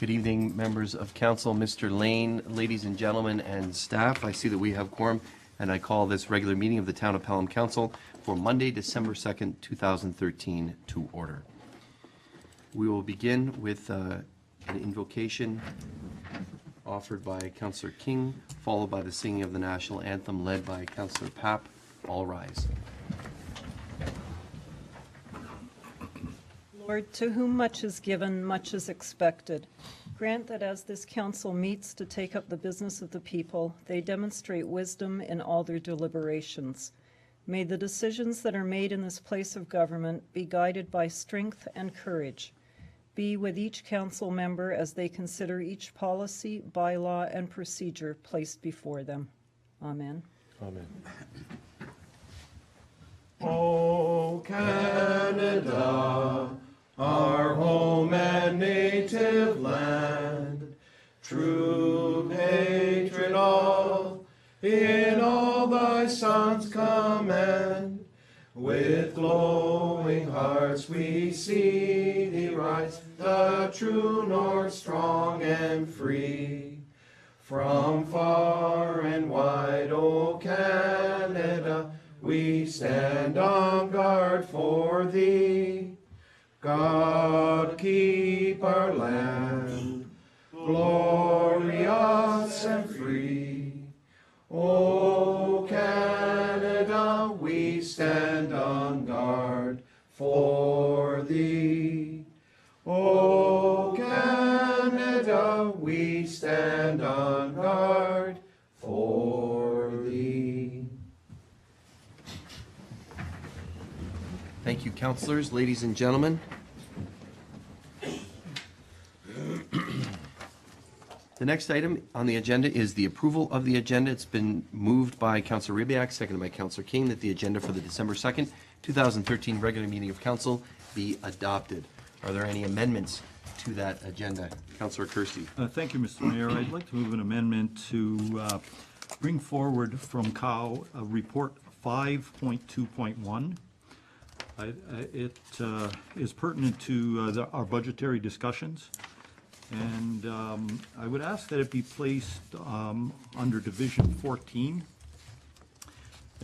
Good evening, members of council, Mr. Lane, ladies and gentlemen, and staff. I see that we have quorum, and I call this regular meeting of the Town of Pelham Council for Monday, December 2nd, 2013 to order. We will begin with an invocation offered by Councillor King, followed by the singing of the national anthem led by Councillor Papp. All rise. Lord, to whom much is given, much is expected. Grant that as this council meets to take up the business of the people, they demonstrate wisdom in all their deliberations. May the decisions that are made in this place of government be guided by strength and courage. Be with each council member as they consider each policy, bylaw, and procedure placed before them. Amen. Amen. O Canada, our home and native land, true patron all, in all thy Son's command, with glowing hearts we see thee rise, the true north, strong and free. From far and wide, O Canada, we stand on guard for thee. God, keep our land glorious and free. O Canada, we stand on guard for thee. O Canada, we stand on guard for thee. Thank you, councillors, ladies and gentlemen. The next item on the agenda is the approval of the agenda. It's been moved by Councillor Rybak, seconded by Councillor King, that the agenda for the December 2nd, 2013 regular meeting of council be adopted. Are there any amendments to that agenda? Councillor Kersey. Thank you, Mr. Mayor. I'd like to move an amendment to bring forward from COW report 5.2.1. It is pertinent to our budgetary discussions, and I would ask that it be placed under Division 14,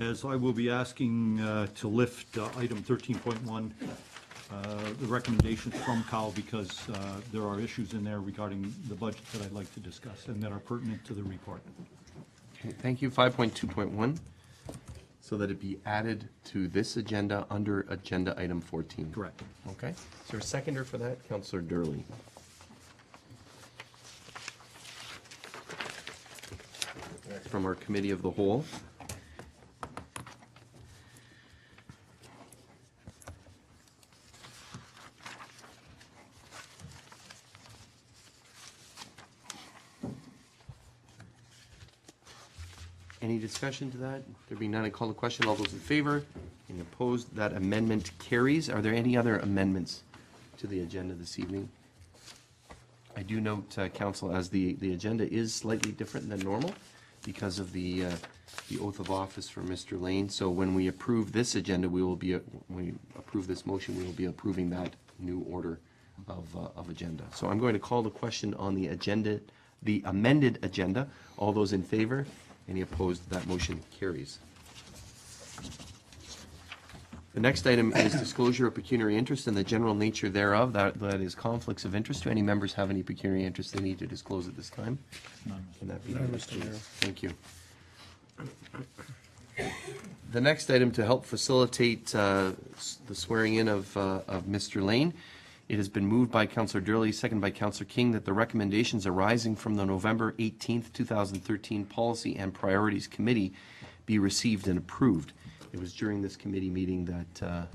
as I will be asking to lift item 13.1, the recommendations from COW, because there are issues in there regarding the budget that I'd like to discuss and that are pertinent to the report. Okay, thank you. 5.2.1. So that it be added to this agenda under agenda item 14. Correct. Okay. Is there a seconder for that? Councillor Durley. That's from our committee of the whole. Any discussion to that? There being none, I call the question. All those in favor? Any opposed? That amendment carries. Are there any other amendments to the agenda this evening? I do note, council, as the agenda is slightly different than normal because of the oath of office for Mr. Lane. So when we approve this agenda, when we approve this motion, we will be approving that new order of agenda. So I'm going to call the question on the agenda, the amended agenda. All those in favor? Any opposed? That motion carries. The next item is disclosure of pecuniary interest and the general nature thereof. That is conflicts of interest. Do any members have any pecuniary interest they need to disclose at this time? None. Can that be done? Thank you. The next item, to help facilitate the swearing in of Mr. Lane, it has been moved by Councillor Durley, seconded by Councillor King, that the recommendations arising from the November 18th, 2013 Policy and Priorities Committee be received and approved. It was during this committee meeting that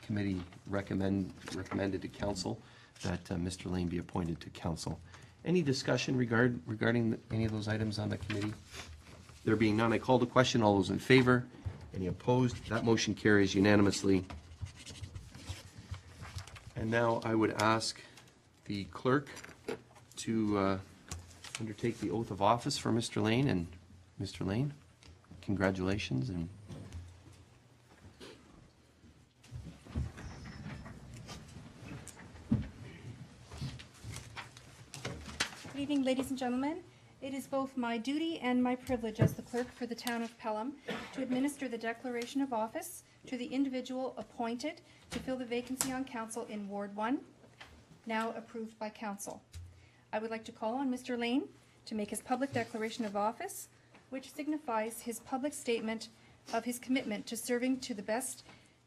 committee recommended to council that Mr. Lane be appointed to council. Any discussion regarding any of those items on the committee? There being none, I call the question. All those in favor? Any opposed? That motion carries unanimously. And now I would ask the clerk to undertake the oath of office for Mr. Lane. And Mr. Lane, congratulations. And Good evening, ladies and gentlemen. It is both my duty and my privilege as the clerk for the town of Pelham to administer the declaration of office to the individual appointed to fill the vacancy on council in Ward 1, now approved by council. I would like to call on Mr. Lane to make his public declaration of office, which signifies his public statement of his commitment to serving to the best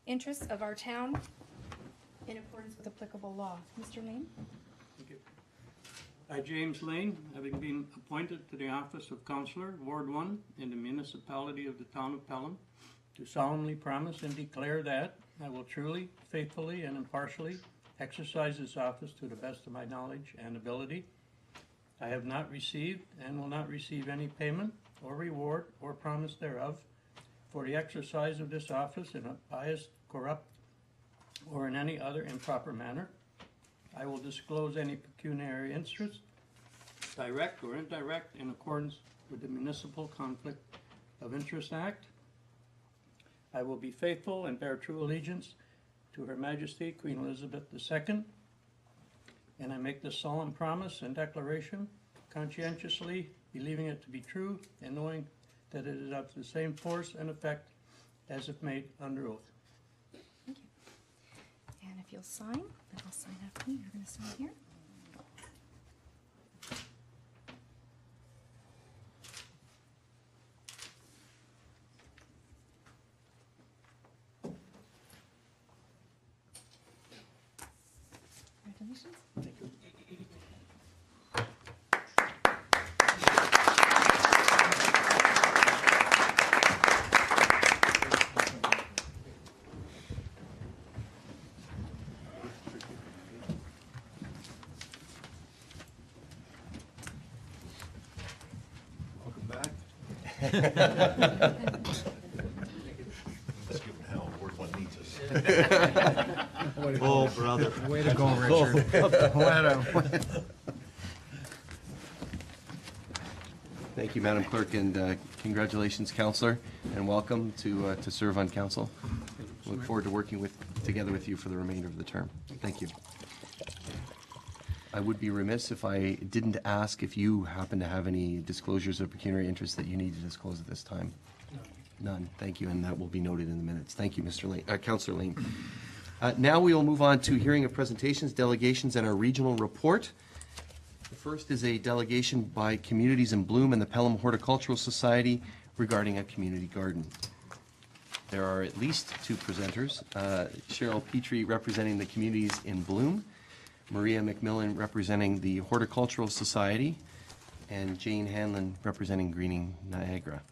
interests of our town in accordance with applicable law. Mr. Lane? Thank you. I, James Lane, having been appointed to the office of Councillor, Ward 1, in the municipality of the town of Pelham, do solemnly promise and declare that I will truly, faithfully, and impartially exercise this office to the best of my knowledge and ability. I have not received and will not receive any payment or reward or promise thereof for the exercise of this office in a biased, corrupt, or in any other improper manner. I will disclose any pecuniary interest, direct or indirect, in accordance with the Municipal Conflict of Interest Act. I will be faithful and bear true allegiance to Her Majesty Queen Elizabeth II, and I make this solemn promise and declaration conscientiously, believing it to be true and knowing that it is of the same force and effect as if made under oath. Thank you. And if you'll sign, then I'll sign after you. You're going to sign here. Congratulations. Thank you. Welcome back. Let's give him hell, Ward 1 needs us. Oh, brother. Way to go, Richard. Thank you, Madam Clerk, and congratulations, Councillor, and welcome to serve on council. Look forward to working together with you for the remainder of the term. Thank you. I would be remiss if I didn't ask if you happen to have any disclosures of pecuniary interest that you need to disclose at this time. None. Thank you, and that will be noted in the minutes. Thank you, Mr. Lane, Councillor Lane. Now we will move on to hearing of presentations, delegations, and our regional report. The first is a delegation by Communities in Bloom and the Pelham Horticultural Society regarding a community garden. There are at least two presenters, Cheryl Petrie representing the Communities in Bloom, Maria McMillan representing the Horticultural Society, and Jane Hanlon representing Greening Niagara.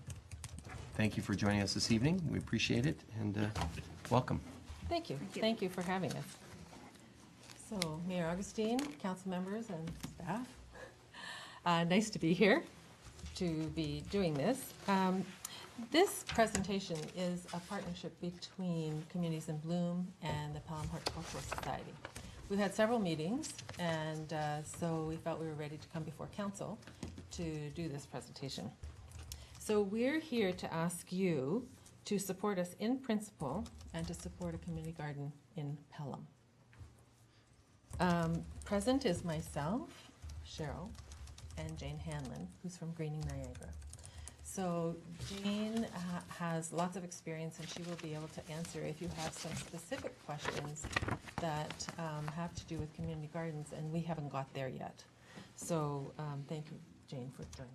Thank you for joining us this evening. We appreciate it, and welcome. Thank you. Thank you for having us. So, Mayor Augustine, council members, and staff, nice to be here to be doing this. This presentation is a partnership between Communities in Bloom and the Pelham Horticultural Society. We've had several meetings, and so we felt we were ready to come before council to do this presentation. So we're here to ask you to support us in principle and to support a community garden in Pelham. Present is myself, Cheryl, and Jane Hanlon, who's from Greening Niagara. So Jane has lots of experience, and she will be able to answer if you have some specific questions that have to do with community gardens, and we haven't got there yet. So thank you, Jane, for joining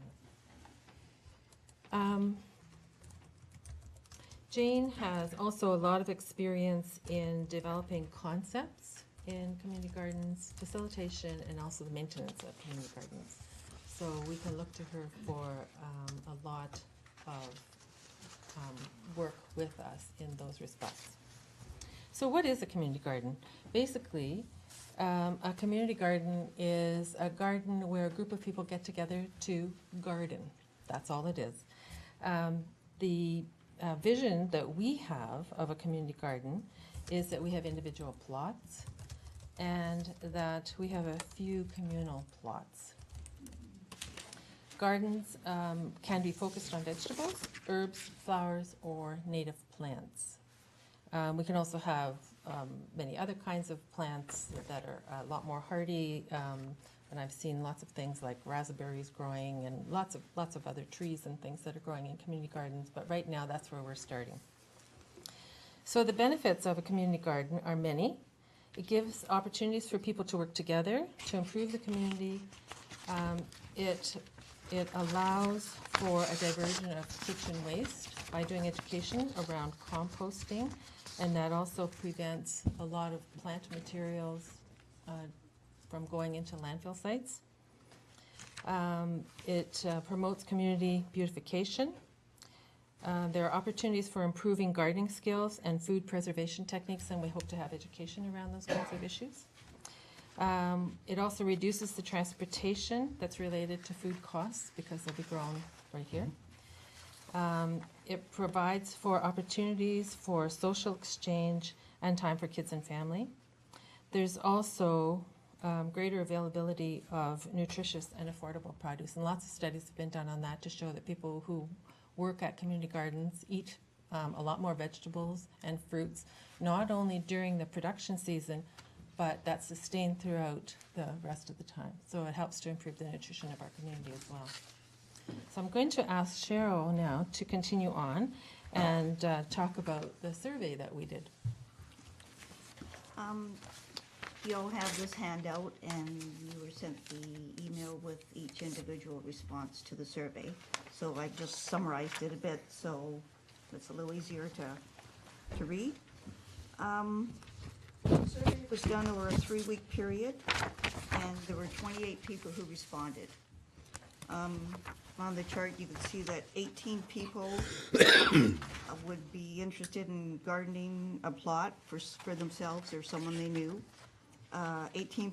us. Jane has also a lot of experience in developing concepts in community gardens, facilitation, and also the maintenance of community gardens. So we can look to her for a lot of work with us in those respects. So what is a community garden? Basically, a community garden is a garden where a group of people get together to garden. That's all it is. The vision that we have of a community garden is that we have individual plots and that we have a few communal plots. Gardens can be focused on vegetables, herbs, flowers, or native plants. We can also have many other kinds of plants that are a lot more hardy. And I've seen lots of things like raspberries growing and lots of other trees and things that are growing in community gardens. But right now, that's where we're starting. So the benefits of a community garden are many. It gives opportunities for people to work together to improve the community. It allows for a diversion of kitchen waste by doing education around composting, and that also prevents a lot of plant materials from going into landfill sites. It promotes community beautification. There are opportunities for improving gardening skills and food preservation techniques, and we hope to have education around those kinds of issues. It also reduces the transportation that's related to food costs because they'll be grown right here. It provides for opportunities for social exchange and time for kids and family. There's also greater availability of nutritious and affordable produce, and lots of studies have been done on that to show that people who work at community gardens eat a lot more vegetables and fruits, not only during the production season, but that's sustained throughout the rest of the time. So it helps to improve the nutrition of our community as well. So I'm going to ask Cheryl now to continue on and talk about the survey that we did. You all have this handout, and you were sent the email with each individual response to the survey. So I just summarized it a bit, so it's a little easier to read. The survey was done over a 3-week period, and there were 28 people who responded. On the chart, you can see that 18 people would be interested in gardening a plot for themselves or someone they knew. 18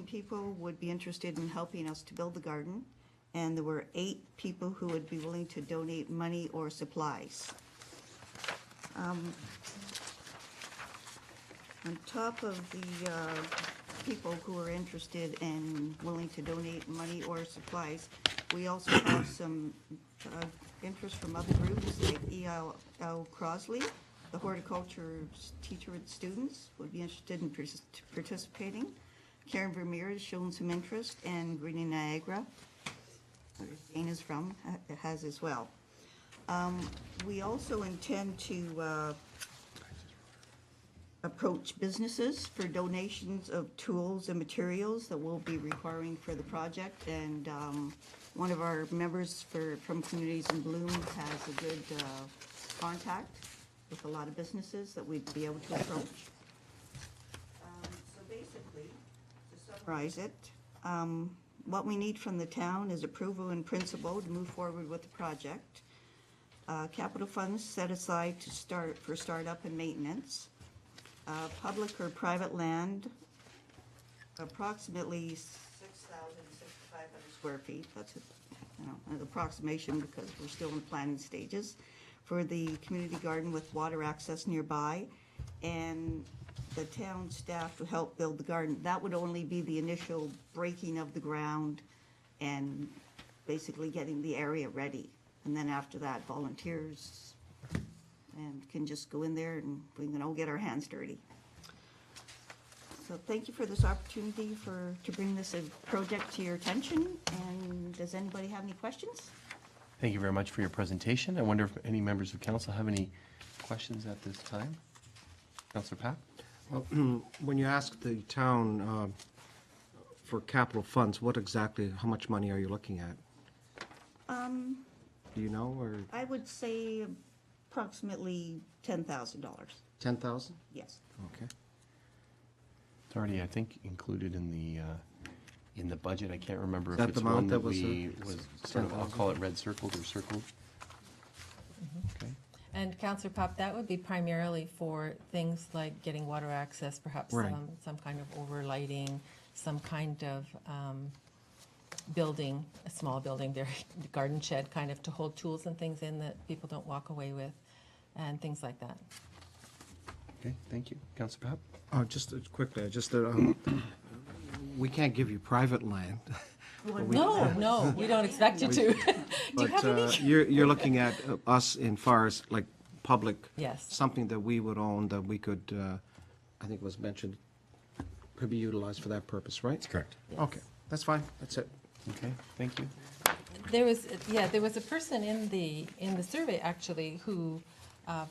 people would be interested in helping us to build the garden, and there were 8 people who would be willing to donate money or supplies. On top of the people who are interested and willing to donate money or supplies, we also have some interest from other groups like E.L. Crosley, the horticulture teacher and students would be interested in participating. Karen Vermeer has shown some interest, and Greening Niagara, where Jane is from, has as well. We also intend to approach businesses for donations of tools and materials that we'll be requiring for the project, and one of our members from Communities in Bloom has a good contact with a lot of businesses that we'd be able to approach. So basically, to summarize it, what we need from the town is approval in principle to move forward with the project. Capital funds set aside for startup and maintenance. Public or private land, approximately 6,500 square feet. That's an approximation because we're still in the planning stages. For the community garden with water access nearby, and the town staff to help build the garden. That would only be the initial breaking of the ground and basically getting the area ready. And then after that, volunteers and can just go in there and we can all get our hands dirty. So thank you for this opportunity to bring this project to your attention. And does anybody have any questions? Thank you very much for your presentation. I wonder if any members of council have any questions at this time? Councillor Papp? Well, when you ask the town for capital funds, how much money are you looking at? Do you know, or I would say approximately $10,000. 10,000? Yes. Okay. It's already, I think, included in the budget. I can't remember if that it's the one amount that that was, we was sort of, I'll call it red circled or circled. Okay. And Councillor Pop, that would be primarily for things like getting water access, perhaps Right. some kind of overlighting, some kind of building, a small building, very garden shed kind of to hold tools and things in that people don't walk away with, and things like that. Okay, thank you. Councillor Papp? Just quickly, we can't give you private land. No, we don't expect you to. Do you have any? You're looking at us in far as like public. Yes. Something that we would own that we could I think it was mentioned, could be utilized for that purpose, right? That's correct. Okay, that's fine, that's it. Okay, thank you. There was a person in the survey actually who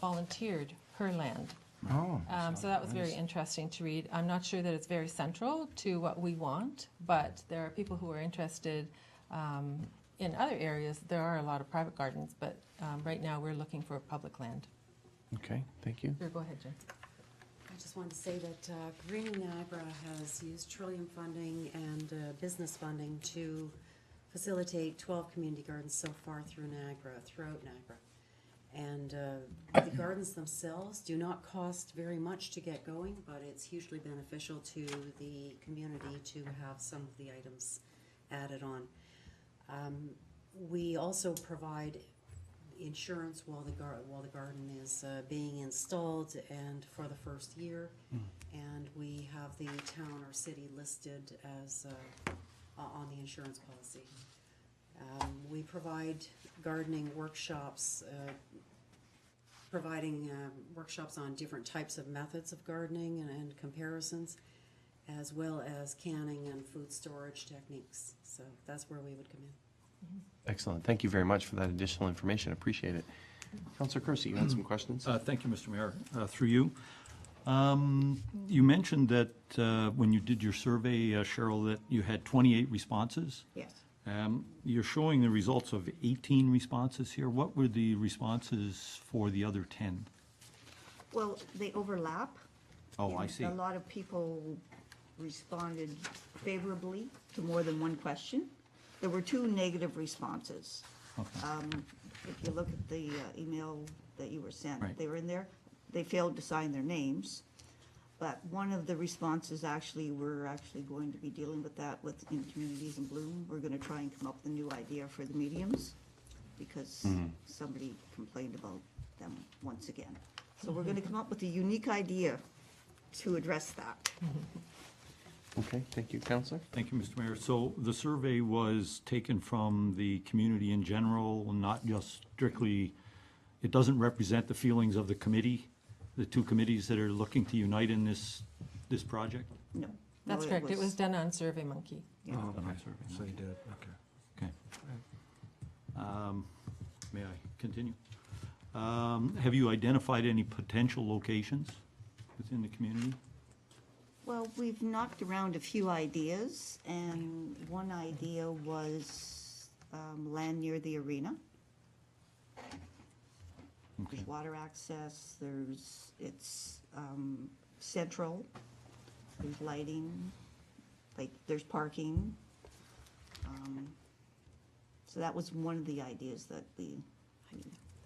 volunteered her land. Oh. So that was very interesting to read. I'm not sure that it's very central to what we want, but there are people who are interested in other areas. There are a lot of private gardens, but right now we're looking for public land. Okay, thank you. Sure, go ahead, Jen. I just wanted to say that Greening Niagara has used Trillium funding and business funding to facilitate 12 community gardens so far throughout Niagara. And the gardens themselves do not cost very much to get going, but it's hugely beneficial to the community to have some of the items added on. We also provide insurance while the garden is being installed and for the first year. And we have the town or city listed as on the insurance policy. We provide gardening workshops, providing workshops on different types of methods of gardening and comparisons, as well as canning and food storage techniques. So that's where we would come in. Excellent. Thank you very much for that additional information. Appreciate it. Councillor Kersey, you had some questions? Thank you, Mr. Mayor. Through you. You mentioned that when you did your survey, Cheryl, that you had 28 responses. Yes. You're showing the results of 18 responses here. What were the responses for the other 10? Well, they overlap. Oh, I and see. A lot of people responded favorably to more than one question. There were 2 negative responses. Okay. If you look at the email that you were sent, Right. they were in there. They failed to sign their names. But one of the responses we're actually going to be dealing with that in Communities in Bloom. We're going to try and come up with a new idea for the mediums because somebody complained about them once again. So we're going to come up with a unique idea to address that. Okay, thank you. Councillor? Thank you, Mr. Mayor. So the survey was taken from the community in general, not just strictly, it doesn't represent the feelings of the committee, the 2 committees that are looking to unite in this project? No. That's No, correct. It was done on SurveyMonkey. Yeah. Oh, Done on okay. survey. So you did, okay. Okay. May I continue? Have you identified any potential locations within the community? Well, we've knocked around a few ideas, and one idea was land near the arena. Okay. There's water access, it's central, there's lighting, like, there's parking. So that was one of the ideas that we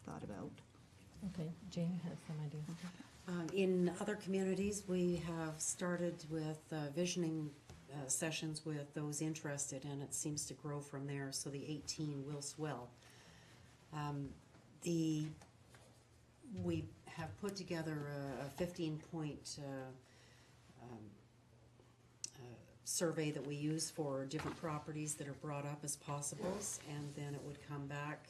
thought about. Okay, Jane has some ideas. In other communities, we have started with visioning sessions with those interested, and it seems to grow from there, so the 18 will swell. We have put together a 15-point survey that we use for different properties that are brought up as possibles, and then it would come back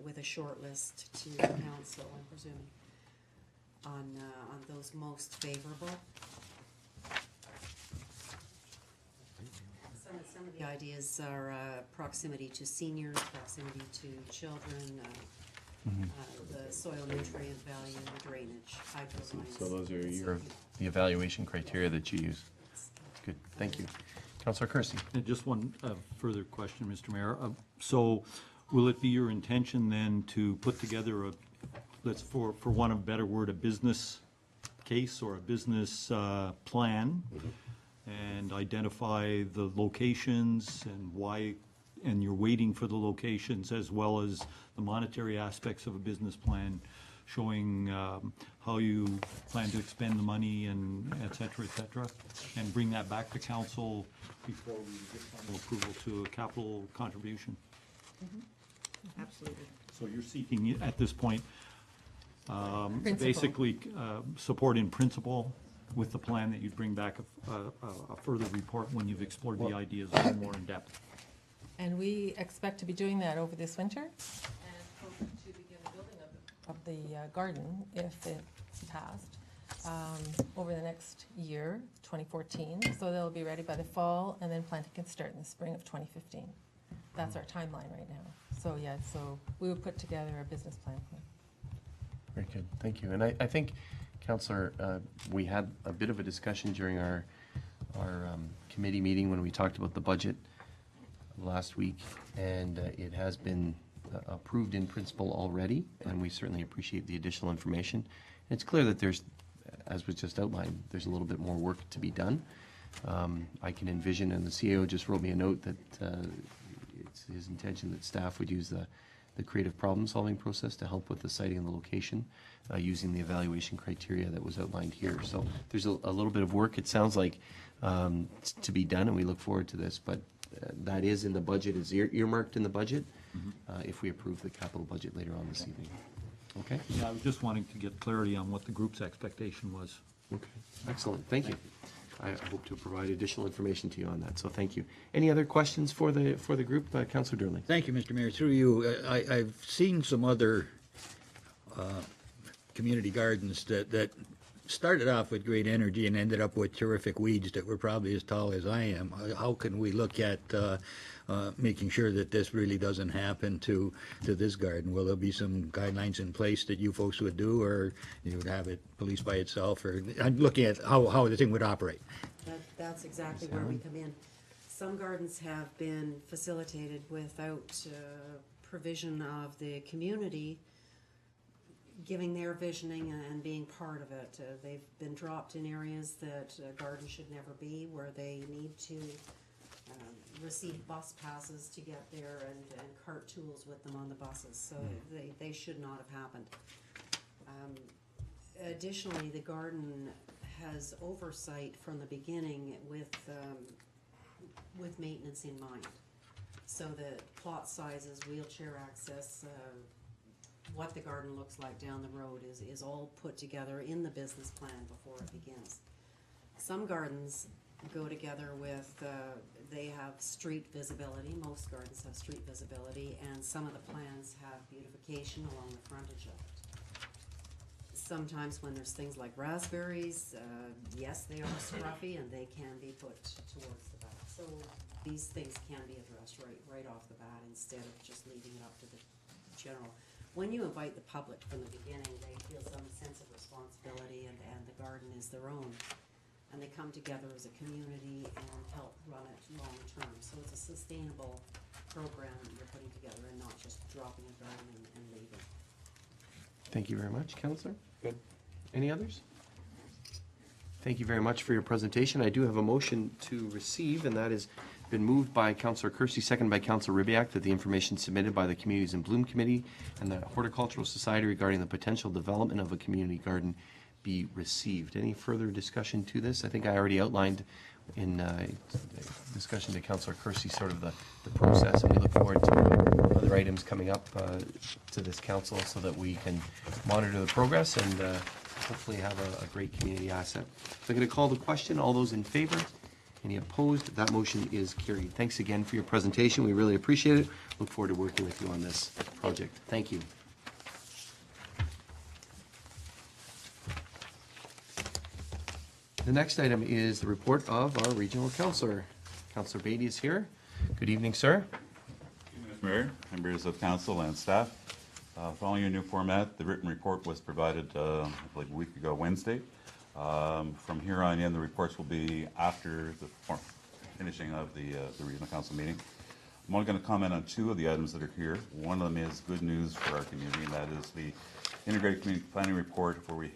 with a short list to the council, I'm presuming, on those most favorable. Some of the ideas are proximity to seniors, proximity to children, the soil nutrient value, drainage, hydro lines. So those are the evaluation criteria that you use. Good, thank you. Councillor Kersey? And just one further question, Mr. Mayor. So will it be your intention then to put together for want of a better word, a business case or a business plan and identify the locations and why, and you're waiting for the locations as well as the monetary aspects of a business plan showing how you plan to expend the money and et cetera, and bring that back to council before we get final approval to a capital contribution? Absolutely. So you're seeking, at this point, Principle. basically support in principle with the plan that you'd bring back a further report when you've explored the ideas a little more in depth. And we expect to be doing that over this winter and hope to begin the building of the garden if it's passed over the next year, 2014. So they'll be ready by the fall, and then planting can start in the spring of 2015. That's our timeline right now. So yeah, so we would put together a business plan for them. Very good, thank you. And I think, Councillor, we had a bit of a discussion during our committee meeting when we talked about the budget last week, and it has been approved in principle already, and we certainly appreciate the additional information. It's clear that there's, as was just outlined, there's a little bit more work to be done. I can envision, and the CAO just wrote me a note that it's his intention that staff would use the creative problem-solving process to help with the siting and the location using the evaluation criteria that was outlined here. So there's a little bit of work, it sounds like, to be done, and we look forward to this, but that is in the budget, is earmarked in the budget if we approve the capital budget later on this evening. Okay? Yeah, I was just wanting to get clarity on what the group's expectation was. Okay, excellent, thank you. I hope to provide additional information to you on that, so thank you. Any other questions for the group? Councillor Durling. Thank you, Mr. Mayor. Through you, I've seen some other community gardens that started off with great energy and ended up with terrific weeds that were probably as tall as I am. How can we look at making sure that this really doesn't happen to this garden? Will there be some guidelines in place that you folks would do, or you would have it policed by itself? Or I'm looking at how the thing would operate. That's exactly where we come in. Some gardens have been facilitated without provision of the community giving their visioning and being part of it. They've been dropped in areas that a garden should never be, where they need to receive bus passes to get there and cart tools with them on the buses. So they should not have happened. Additionally, the garden has oversight from the beginning with maintenance in mind. So that plot sizes, wheelchair access, what the garden looks like down the road is all put together in the business plan before it begins. Some gardens go together with, they have street visibility. Most gardens have street visibility, and some of the plans have beautification along the frontage of it. Sometimes when there's things like raspberries, yes, they are scruffy and they can be put towards the back. So these things can be addressed right off the bat instead of just leaving it up to the general. When you invite the public from the beginning, they feel some sense of responsibility, and the garden is their own. And they come together as a community and help run it long term. So it's a sustainable program that you're putting together and not just dropping a garden and leaving. Thank you very much, Councillor. Good. Any others? Thank you very much for your presentation. I do have a motion to receive, and that has been moved by Councillor Kersey, seconded by Councillor Ribiak, that the information submitted by the Communities in Bloom Committee and the Horticultural Society regarding the potential development of a community garden be received. Any further discussion to this? I think I already outlined in discussion to Councillor Kersey sort of the process, and we look forward to other items coming up to this council so that we can monitor the progress and hopefully have a great community asset. So I'm going to call the question. All those in favor? Any opposed? That motion is carried. Thanks again for your presentation. We really appreciate it. Look forward to working with you on this project. Thank you. The next item is the report of our regional councillor. Councillor Beatty is here. Good evening, sir. Mr. Mayor, members of council and staff. Following your new format, the written report was provided, I believe, a week ago Wednesday. From here on in, the reports will be after the finishing of the regional council meeting. I'm only going to comment on two of the items that are here. One of them is good news for our community, and that is the integrated community planning report, where we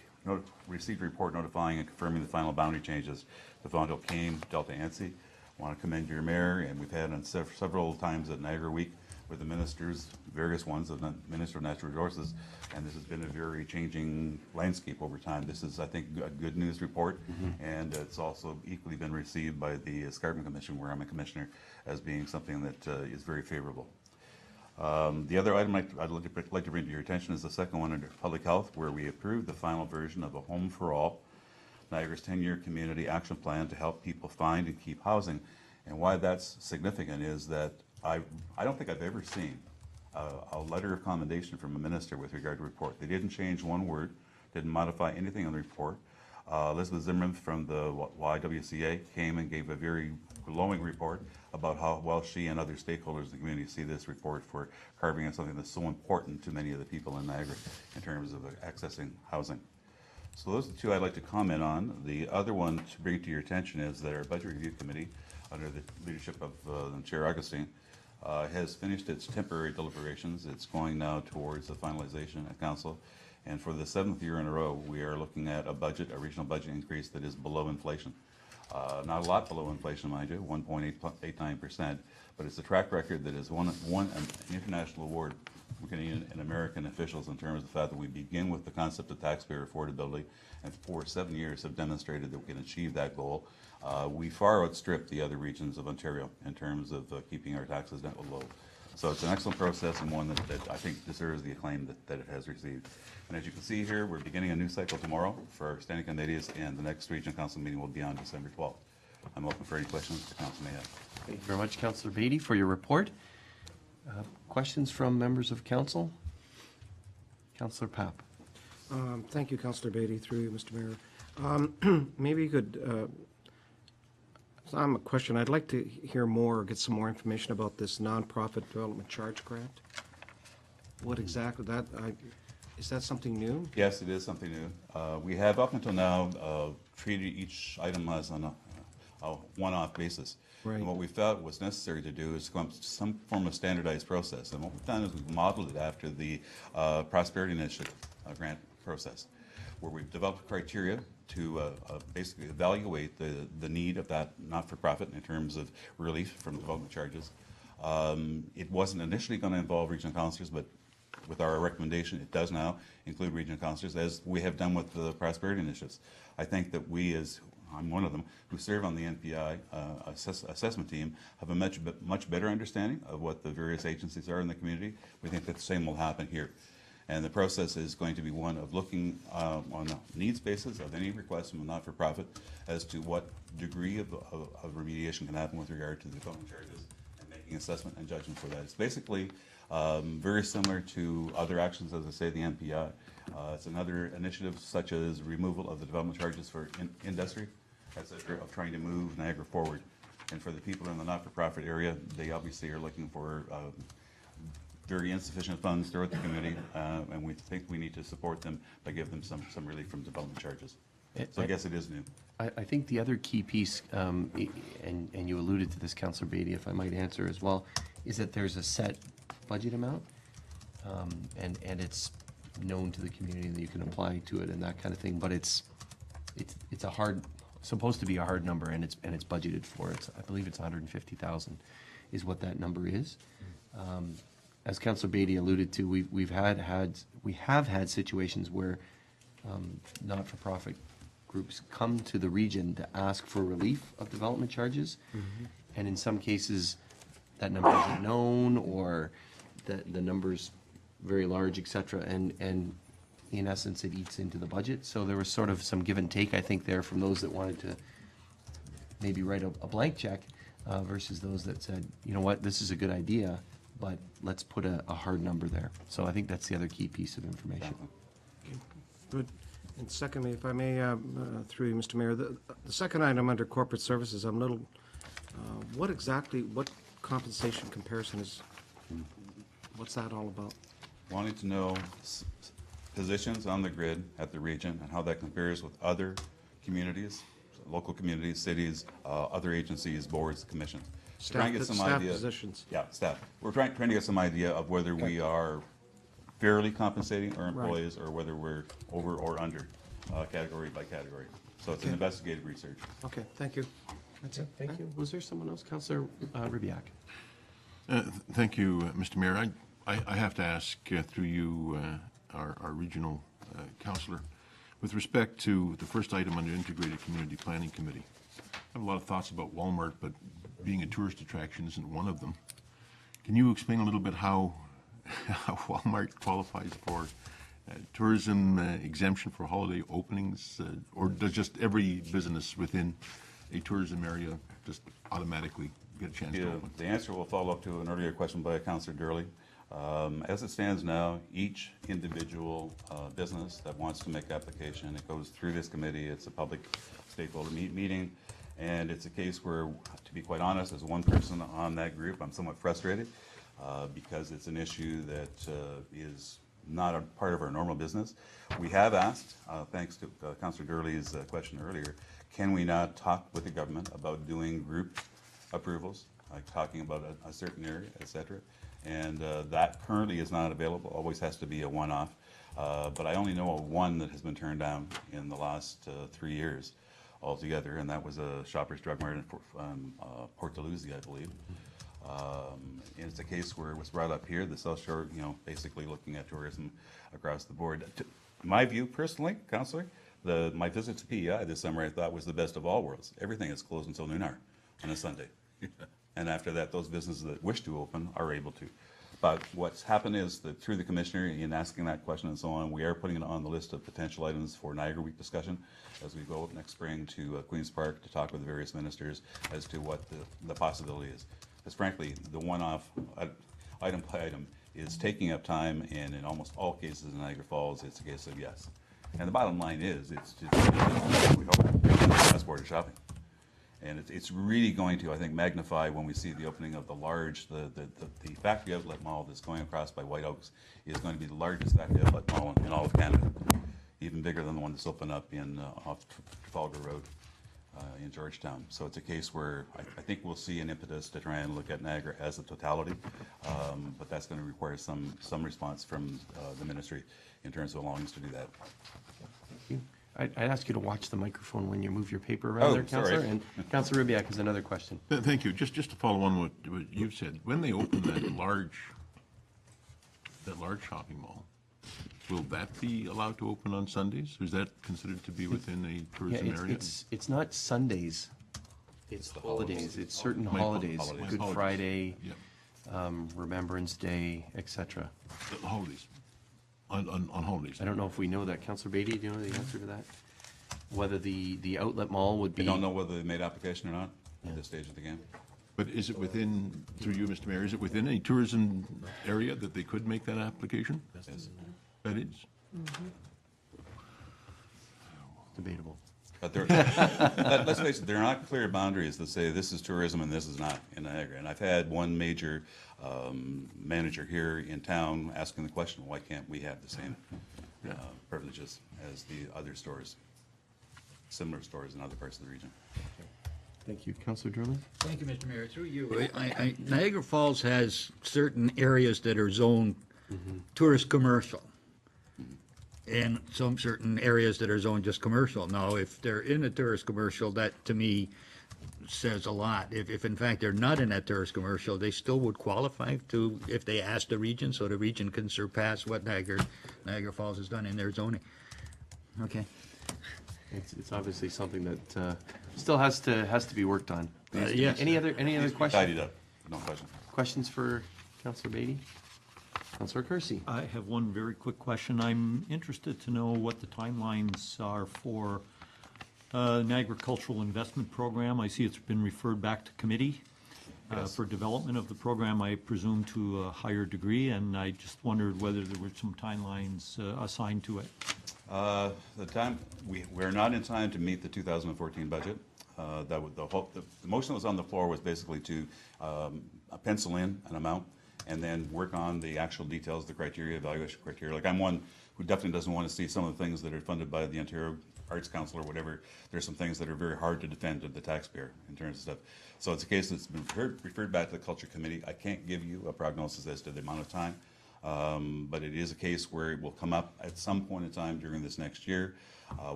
received a report notifying and confirming the final boundary changes to Vaughnville, Kame, Delta, Ansi. I want to commend your mayor, and we've had on several times at Niagara Week with the ministers, various ones, of the Minister of Natural Resources, and this has been a very changing landscape over time. This is, I think, a good news report, and it's also equally been received by the Escarpment Commission, where I'm a commissioner, as being something that is very favorable. The other item I'd like to bring to your attention is the second one under public health, where we approved the final version of a Home for All, Niagara's 10-year community action plan to help people find and keep housing. And why that's significant is that I don't think I've ever seen a letter of commendation from a minister with regard to report. They didn't change one word, didn't modify anything on the report. Elizabeth Zimmerman from the YWCA came and gave a very glowing report about how well she and other stakeholders in the community see this report for carving out something that's so important to many of the people in Niagara in terms of accessing housing. So those are the two I'd like to comment on. The other one to bring to your attention is that our Budget Review Committee, under the leadership of Chair Augustine, has finished its temporary deliberations. It's going now towards the finalization at Council. And for the 7th year in a row, we are looking at a regional budget increase that is below inflation. Not a lot below inflation, mind you, 1.89%, but it's a track record that has won an international award from Canadian and American officials in terms of the fact that we begin with the concept of taxpayer affordability, and for 7 years have demonstrated that we can achieve that goal. We far outstrip the other regions of Ontario in terms of keeping our taxes net low. So it's an excellent process and one that I think deserves the acclaim that it has received. And as you can see here, we're beginning a new cycle tomorrow for our standing committees, and the next Regional Council meeting will be on December 12th. I'm open for any questions the Council may have. Thank you very much, Councillor Beatty, for your report. Questions from members of Council? Councillor Papp. Thank you, Councillor Beatty, through you, Mr. Mayor. Maybe you could, a question, I'd like to hear more, get some more information about this nonprofit development charge grant. What exactly, is that something new? Yes, it is something new. We have up until now treated each item as on a one-off basis. Right. And what we felt was necessary to do is come up with some form of standardized process. And what we've done is we've modeled it after the Prosperity Initiative grant process, where we've developed criteria to basically evaluate the need of that not-for-profit in terms of relief from development charges. It wasn't initially going to involve regional councillors, but with our recommendation, it does now include regional councillors, as we have done with the Prosperity Initiatives. I think that we, as I'm one of them, who serve on the NPI assessment team, have a much better understanding of what the various agencies are in the community. We think that the same will happen here. And the process is going to be one of looking on a needs basis of any request from a not-for-profit as to what degree of remediation can happen with regard to the development charges, and making assessment and judgment for that. It's basically very similar to other actions, as I say, the NPI. It's another initiative such as removal of the development charges for industry, etc., of trying to move Niagara forward. And for the people in the not-for-profit area, they obviously are looking for very insufficient funds throughout the community, and we think we need to support them by giving them some relief from development charges. So I guess it is new. I think the other key piece, and you alluded to this, Councillor Beatty, if I might answer as well, is that there's a set budget amount, and it's known to the community that you can apply to it and that kind of thing. But it's supposed to be a hard number, and it's budgeted for. I believe it's 150,000 is what that number is. As Councillor Beatty alluded to, we have had situations where not-for-profit groups come to the region to ask for relief of development charges, and in some cases that number isn't known, or the number's very large, etc. And in essence, it eats into the budget. So there was sort of some give and take, I think, there from those that wanted to maybe write a blank check versus those that said, you know what, this is a good idea, but let's put a hard number there. So I think that's the other key piece of information. Good. And secondly, if I may, through you, Mr. Mayor, the second item under corporate services, I'm a little, what compensation comparison is, what's that all about? Wanting to know positions on the grid at the region and how that compares with other communities, local communities, cities, other agencies, boards, commissions. Staff positions. Yeah, staff. We're trying to get some idea of whether we are fairly compensating our employees, or whether we're over or under, category by category. So it's an investigative research. Okay, thank you. That's it. Thank you. Was there someone else? Councillor Rybak. Thank you, Mr. Mayor. I have to ask through you, our regional councillor, with respect to the first item under Integrated Community Planning Committee. I have a lot of thoughts about Walmart, but being a tourist attraction isn't one of them. Can you explain a little bit how Walmart qualifies for tourism exemption for holiday openings, or does just every business within a tourism area just automatically get a chance to open? The answer will follow up to an earlier question by Councillor Durley. As it stands now, each individual business that wants to make application, it goes through this committee. It's a public stakeholder meeting, and it's a case where, to be quite honest, as one person on that group, I'm somewhat frustrated because it's an issue that is not a part of our normal business. We have asked, thanks to Councillor Durley's question earlier, can we not talk with the government about doing group approvals, like talking about a certain area, et cetera? And that currently is not available, always has to be a one-off. But I only know of one that has been turned down in the last 3 years altogether, and that was a Shoppers Drug Mart in Port Dalhousie, I believe. And it's a case where it was brought up here, the South Shore, basically looking at tourism across the board. My view personally, Councillor, my visit to PEI this summer I thought was the best of all worlds. Everything is closed until noon hour on a Sunday. And after that, those businesses that wish to open are able to. But what's happened is that through the commissioner, in asking that question and so on, we are putting it on the list of potential items for Niagara Week discussion as we go next spring to Queen's Park to talk with the various ministers as to what the possibility is. Because frankly, the one-off, item by item, is taking up time, and in almost all cases in Niagara Falls, it's a case of yes. And the bottom line is, it's we hope cross-border shopping. And it's really going to, I think, magnify when we see the opening of the factory outlet mall that's going across by White Oaks is going to be the largest factory outlet mall in all of Canada, even bigger than the one that's opened up off Trafalgar Road in Georgetown. So it's a case where I think we'll see an impetus to try and look at Niagara as a totality, but that's going to require some response from the ministry in terms of allowing us to do that. Thank you. I'd ask you to watch the microphone when you move your paper around there, Councillor. Sorry. And Councillor Ribbiak has another question. Thank you. Just to follow on what you've said, when they open that large shopping mall, will that be allowed to open on Sundays? Is that considered to be within a tourism area? It's not Sundays. It's holidays. It's certain holidays. Good Holidays. Friday, Yeah. Remembrance Day, etc. The holidays. On holidays. I don't know if we know that. Councillor Beatty, do you know the answer to that? Whether the outlet mall would be... We don't know whether they made application or not at this stage of the game. But is it within, through you, Mr. Mayor, is it within a tourism area that they could make that application? Yes. That is? Debatable. But let's face it, there are not clear boundaries that say this is tourism and this is not in Niagara. And I've had one major manager here in town asking the question, why can't we have the same privileges as the other stores, similar stores in other parts of the region? Thank you. Councillor Durley? Thank you, Mr. Mayor. Through you, Niagara Falls has certain areas that are zoned tourist commercial, and some certain areas that are zoned just commercial. Now, if they're in a tourist commercial, that to me says a lot. If in fact they're not in that tourist commercial, they still would qualify to, if they ask the region, so the region can surpass what Niagara Falls has done in their zoning. Okay. It's obviously something that still has to be worked on. Yes. Any other questions? Tidied up, no question. Questions for Councillor Beatty? Councillor Kersey? I have one very quick question. I'm interested to know what the timelines are for an agricultural investment program. I see it's been referred back to committee for development of the program, I presume to a higher degree, and I just wondered whether there were some timelines assigned to it. We're not in time to meet the 2014 budget. The motion that was on the floor was basically to pencil in an amount and then work on the actual details, the criteria, evaluation criteria. Like, I'm one who definitely doesn't want to see some of the things that are funded by the Ontario Arts Council or whatever. There's some things that are very hard to defend to the taxpayer in terms of stuff. So it's a case that's been referred back to the Culture Committee. I can't give you a prognosis as to the amount of time, but it is a case where it will come up at some point in time during this next year.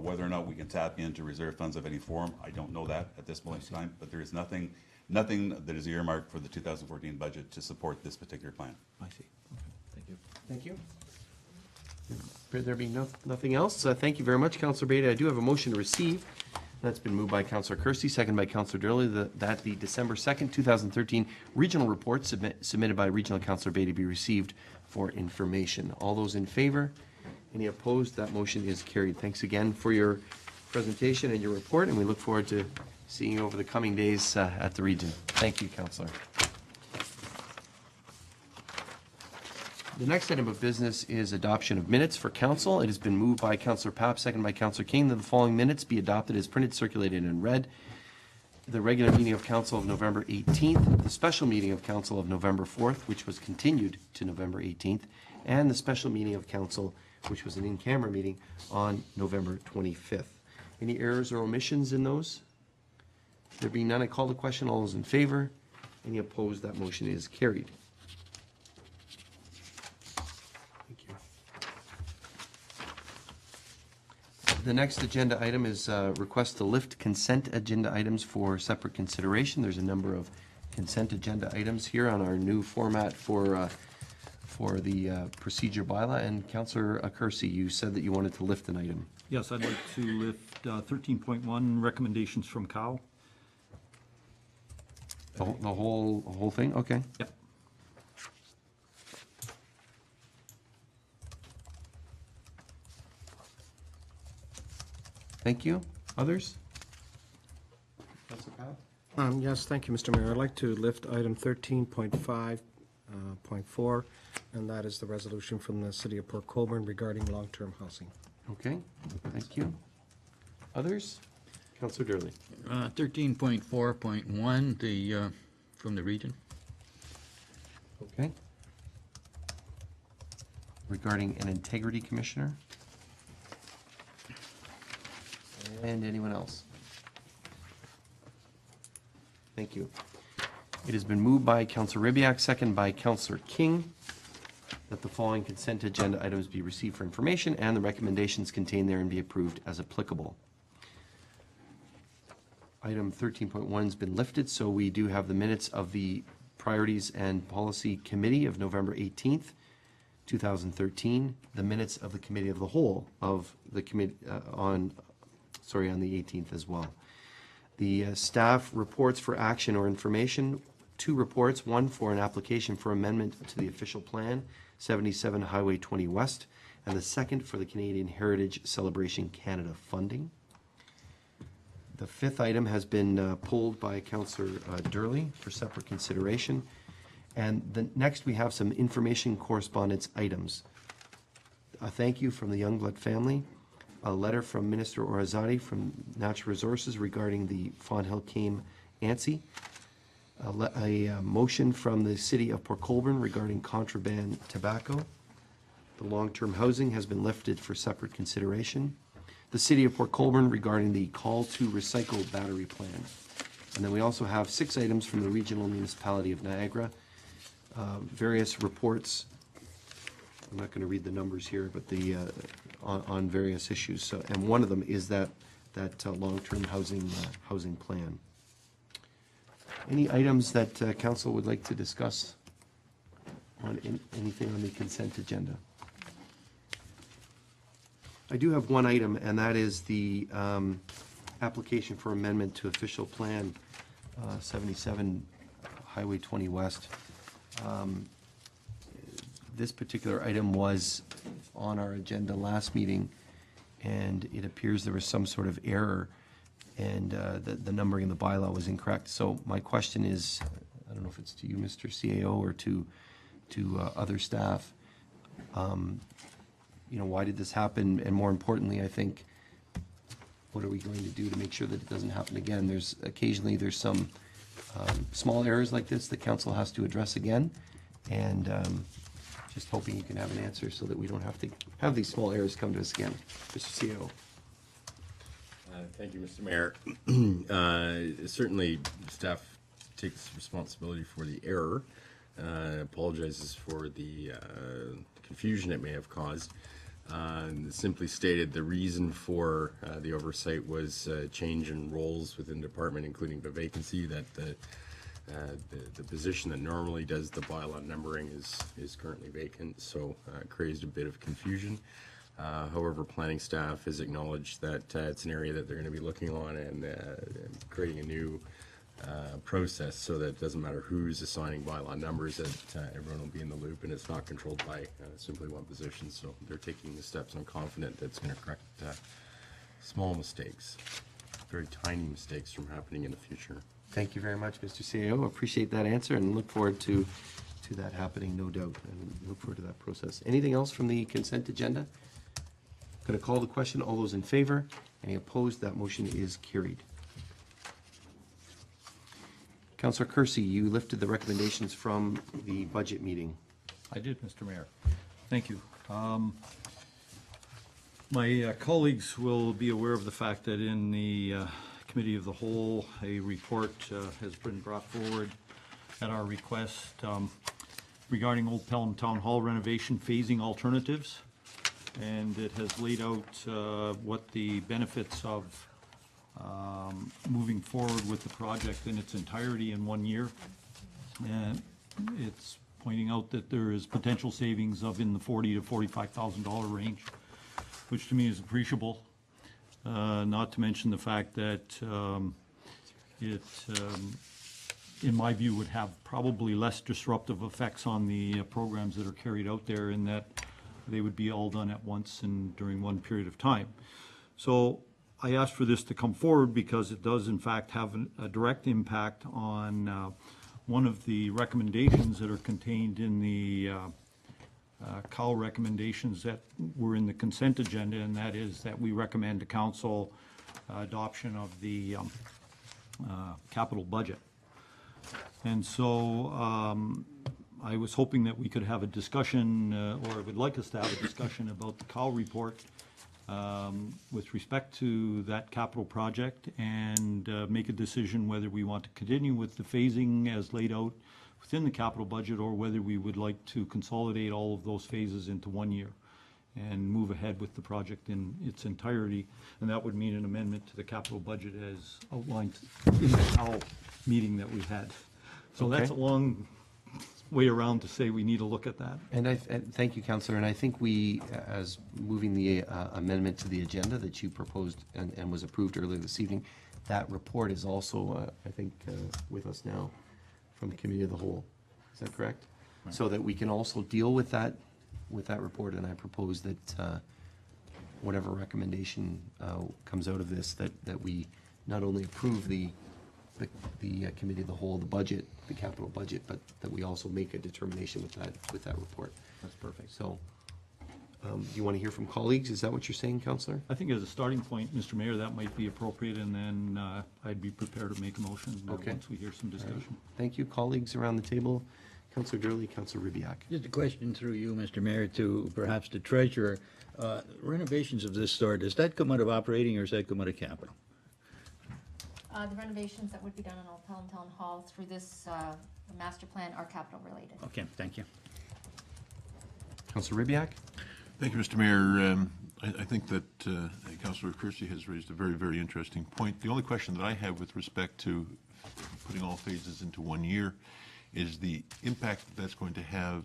Whether or not we can tap into reserve funds of any form, I don't know that at this point in time, but there is nothing that is earmarked for the 2014 budget to support this particular plan. I see. Okay. Thank you. Thank you. There being nothing else, thank you very much, Councillor Beatty. I do have a motion to receive. That's been moved by Councillor Kersey, second by Councillor Durley, that the December 2nd, 2013 regional report submitted by Regional Councillor Beatty be received for information. All those in favor? Any opposed? That motion is carried. Thanks again for your presentation and your report, and we look forward to seeing you over the coming days at the region. Thank you, Councillor. The next item of business is adoption of minutes for council. It has been moved by Councillor Papp, second by Councillor King, that the following minutes be adopted as printed, circulated, and read. The regular meeting of council of November 18th, the special meeting of council of November 4th, which was continued to November 18th, and the special meeting of council, which was an in-camera meeting, on November 25th. Any errors or omissions in those? There being none, I call the question. All those in favor? Any opposed? That motion is carried. Thank you. The next agenda item is request to lift consent agenda items for separate consideration. There's a number of consent agenda items here on our new format for the procedure bylaw. And Councillor Kersey, you said that you wanted to lift an item. Yes, I'd like to lift 13.1 recommendations from Cal. The whole thing? Okay. Yep. Thank you. Others? Councillor Papp? Yes, thank you, Mr. Mayor. I'd like to lift item 13.5.4, and that is the resolution from the City of Port Colborne regarding long-term housing. Okay, thank you. Others? Councillor Durley. 13.4.1, the, from the region. Okay. Regarding an integrity commissioner? And anyone else? Thank you. It has been moved by Councillor Ribbiak, second by Councillor King, that the following consent agenda items be received for information and the recommendations contained therein be approved as applicable. Item 13.1 has been lifted, so we do have the minutes of the Priorities and Policy Committee of November 18th, 2013, the minutes of the Committee of the Whole of the committee on the 18th as well. The staff reports for action or information, 2 reports, one for an application for amendment to the official plan, 77 Highway 20 West, and the second for the Canadian Heritage Celebration Canada funding. The 5th item has been pulled by Councillor Durley for separate consideration. And next we have some information correspondence items. A thank you from the Youngblood family, a letter from Minister Orazati from Natural Resources regarding the Fonthill Came ANSI, a motion from the City of Port Colborne regarding contraband tobacco. The long-term housing has been lifted for separate consideration. The City of Port Colborne regarding the call to recycle battery plan. And then we also have 6 items from the Regional Municipality of Niagara, various reports. I'm not going to read the numbers here, but the on various issues. So, and one of them is that long-term housing plan. Any items that council would like to discuss on anything on the consent agenda? I do have one item, and that is the application for amendment to official plan 77 Highway 20 West. This particular item was on our agenda last meeting, and it appears there was some sort of error, and the numbering in the bylaw was incorrect. So my question is, I don't know if it's to you, Mr. CAO, or to other staff. Why did this happen? And more importantly, I think, what are we going to do to make sure that it doesn't happen again? There's occasionally some small errors like this that council has to address again, and just hoping you can have an answer so that we don't have to have these small errors come to us again. Mr. CAO. Thank you, Mr. Mayor. Certainly, staff takes responsibility for the error, apologizes for the confusion it may have caused. Simply stated, the reason for the oversight was a change in roles within the department, including the vacancy, that the position that normally does the bylaw numbering is currently vacant, so it created a bit of confusion. However, planning staff has acknowledged that it's an area that they're going to be looking on and creating a new process so that it doesn't matter who's assigning bylaw numbers, that everyone will be in the loop and it's not controlled by simply one position. So they're taking the steps. I'm confident that it's going to correct small mistakes, very tiny mistakes from happening in the future. Thank you very much, Mr. CAO. Appreciate that answer and look forward to to that happening, no doubt, and look forward to that process. Anything else from the consent agenda? Going to call the question. All those in favor? Any opposed? That motion is carried. Councillor Kersey, you lifted the recommendations from the budget meeting. I did, Mr. Mayor. Thank you. My colleagues will be aware of the fact that in the Committee of the Whole, a report has been brought forward at our request regarding Old Pelham Town Hall renovation phasing alternatives. And it has laid out what the benefits of moving forward with the project in its entirety in 1 year. And it's pointing out that there is potential savings of in the $40,000 to $45,000 range, which to me is appreciable. Not to mention the fact that it, in my view, would have probably less disruptive effects on the programs that are carried out there, in that they would be all done at once and during one period of time. So I asked for this to come forward because it does in fact have a direct impact on one of the recommendations that are contained in the COW recommendations that were in the consent agenda, and that is that we recommend to council adoption of the capital budget. And so I was hoping that we could have a discussion, or I would like us to have a discussion about the COW report with respect to that capital project, and make a decision whether we want to continue with the phasing as laid out within the capital budget, or whether we would like to consolidate all of those phases into 1 year and move ahead with the project in its entirety. And that would mean an amendment to the capital budget as outlined in the COW meeting that we had. So that's a long way around to say we need to look at that. And thank you, Councillor. And I think we, as moving the amendment to the agenda that you proposed and was approved earlier this evening, that report is also, I think, with us now from the Committee of the Whole. Is that correct? Right. So that we can also deal with that report. And I propose that whatever recommendation comes out of this, that we not only approve the Committee of the Whole, the budget, the capital budget, but that we also make a determination with that report. That's perfect. So, do you want to hear from colleagues? Is that what you're saying, Councillor? I think as a starting point, Mr. Mayor, that might be appropriate, and then I'd be prepared to make a motion once we hear some discussion. Right. Thank you. Colleagues around the table, Councillor Durley, Councillor Ribbiak. Just a question through you, Mr. Mayor, to perhaps the treasurer. Renovations of this sort, does that come out of operating or does that come out of capital? The renovations that would be done in Old Pelham Town Hall through this master plan are capital related. Okay, thank you. Councillor Ribbiak? Thank you, Mr. Mayor. I think that Councillor Kersey has raised a very, very interesting point. The only question that I have with respect to putting all phases into 1 year is the impact that's going to have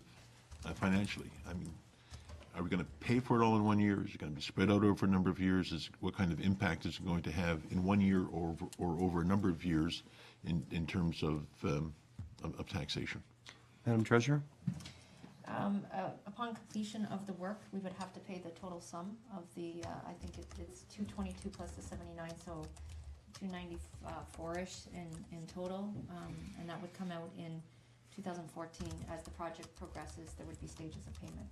financially. I mean, are we going to pay for it all in 1 year? Is it going to be spread out over a number of years? What kind of impact is it going to have in 1 year or over a number of years in terms of taxation? Madam Treasurer? Upon completion of the work, we would have to pay the total sum of the, I think it's 222 plus the 79, so 294-ish in total, and that would come out in 2014. As the project progresses, there would be stages of payment.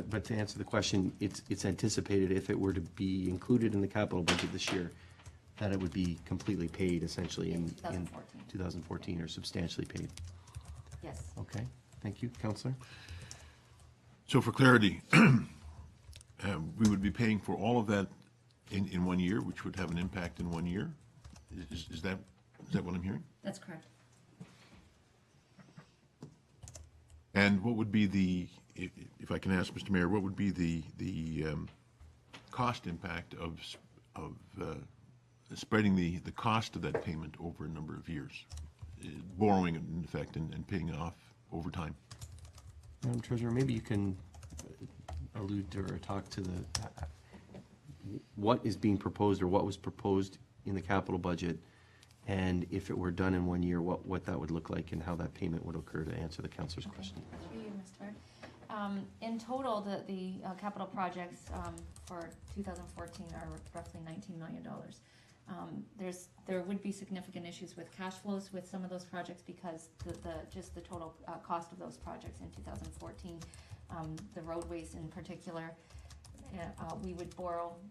But to answer the question, it's anticipated, if it were to be included in the capital budget this year, that it would be completely paid essentially in 2014, or substantially paid. Yes. Okay, thank you. Councillor? So for clarity, we would be paying for all of that in 1 year, which would have an impact in 1 year? Is that what I'm hearing? That's correct. And what would be the, if I can ask, Mr. Mayor, what would be the cost impact of spreading the cost of that payment over a number of years? Borrowing it, in effect, and paying it off over time. Madam Treasurer, maybe you can allude to or talk to what is being proposed, or what was proposed in the capital budget, and if it were done in 1 year, what that would look like and how that payment would occur, to answer the councillor's question. Through you, Mr. Mayor. In total, the capital projects for 2014 are roughly $19 million. There would be significant issues with cash flows with some of those projects because just the total cost of those projects in 2014, the roadways in particular, we would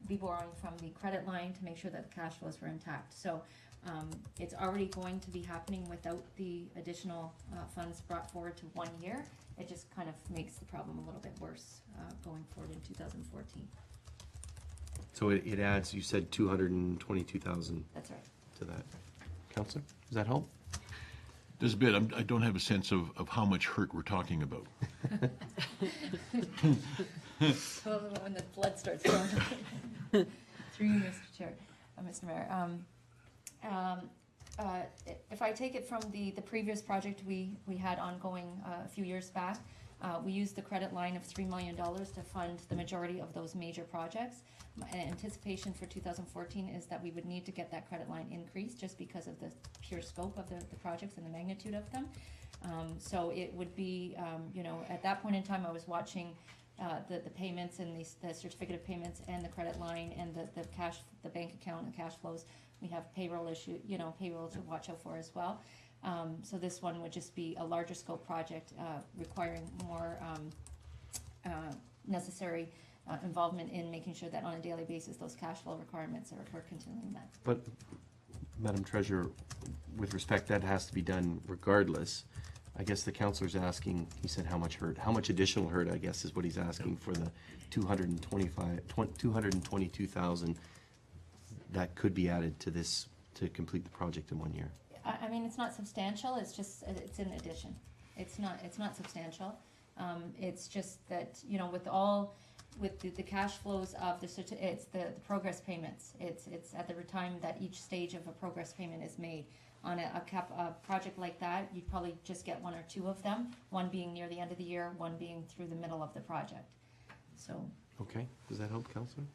be borrowing from the credit line to make sure that the cash flows were intact. So it's already going to be happening without the additional funds brought forward to 1 year. It just kind of makes the problem a little bit worse going forward in 2014. So it adds, you said 222,000 That's right. to that. Counselor, does that help? Does a bit. I don't have a sense of how much hurt we're talking about. When the blood starts flowing. Through you, Mr. Chair, Mr. Mayor. If I take it from the previous project we had ongoing a few years back, we used the credit line of $3 million to fund the majority of those major projects. My anticipation for 2014 is that we would need to get that credit line increased just because of the pure scope of the projects and the magnitude of them. So it would be, at that point in time, I was watching the payments and the certificate of payments and the credit line and the cash, the bank account and cash flows. We have payroll payroll to watch out for as well. So this one would just be a larger scope project requiring more necessary involvement in making sure that on a daily basis those cash flow requirements are continually met. But, Madam Treasurer, with respect, that has to be done regardless. I guess the counselor's asking, he said how much hurt, how much additional hurt, I guess, is what he's asking for the 222,000 that could be added to this to complete the project in 1 year. I mean, it's not substantial, it's just, it's an addition. It's not substantial. It's just that, with the cash flows of it's the progress payments. It's at the time that each stage of a progress payment is made. On a project like that, you'd probably just get one or two of them, one being near the end of the year, one being through the middle of the project. So. Okay, does that help, Counselor?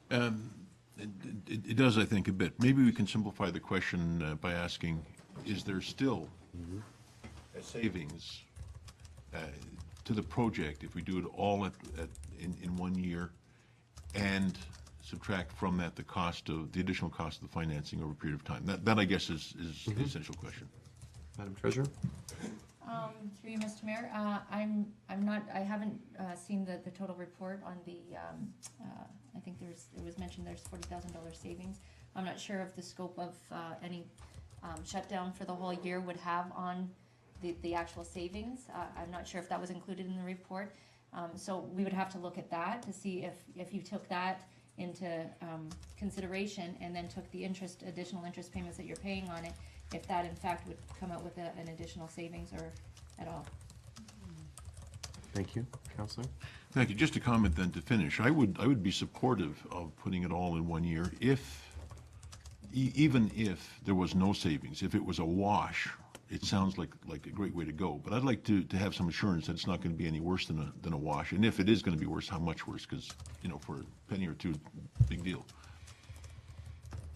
It does, I think, a bit. Maybe we can simplify the question by asking, is there still a savings to the project if we do it all in 1 year and subtract from that the additional cost of the financing over a period of time? That I guess, is the essential question. Madam Treasurer? Through you, Mr. Mayor, I haven't seen the total report on the, I think it was mentioned there's $40,000 savings. I'm not sure if the scope of any shutdown for the whole year would have on the actual savings. I'm not sure if that was included in the report. So we would have to look at that to see if you took that into consideration and then took the additional interest payments that you're paying on it, if that in fact would come out with an additional savings or at all. Thank you, Counselor. Thank you. Just a comment then to finish. I would be supportive of putting it all in 1 year even if there was no savings. If it was a wash, it sounds like a great way to go. But I'd like to have some assurance that it's not going to be any worse than a wash. And if it is going to be worse, how much worse? Because, for a penny or two, big deal.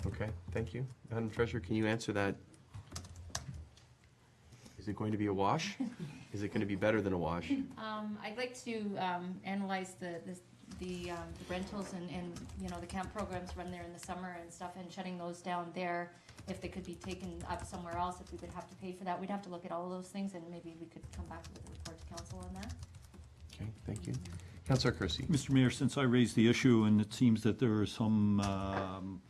Okay, thank you. Madam Treasurer, can you answer that? Is it going to be a wash? Is it going to be better than a wash? I'd like to analyze the rentals and the camp programs run there in the summer and stuff, and shutting those down there, if they could be taken up somewhere else, if we would have to pay for that. We'd have to look at all of those things, and maybe we could come back with a report to council on that. Okay, thank you. Councillor Kersey. Mr. Mayor, since I raised the issue, and it seems that there is some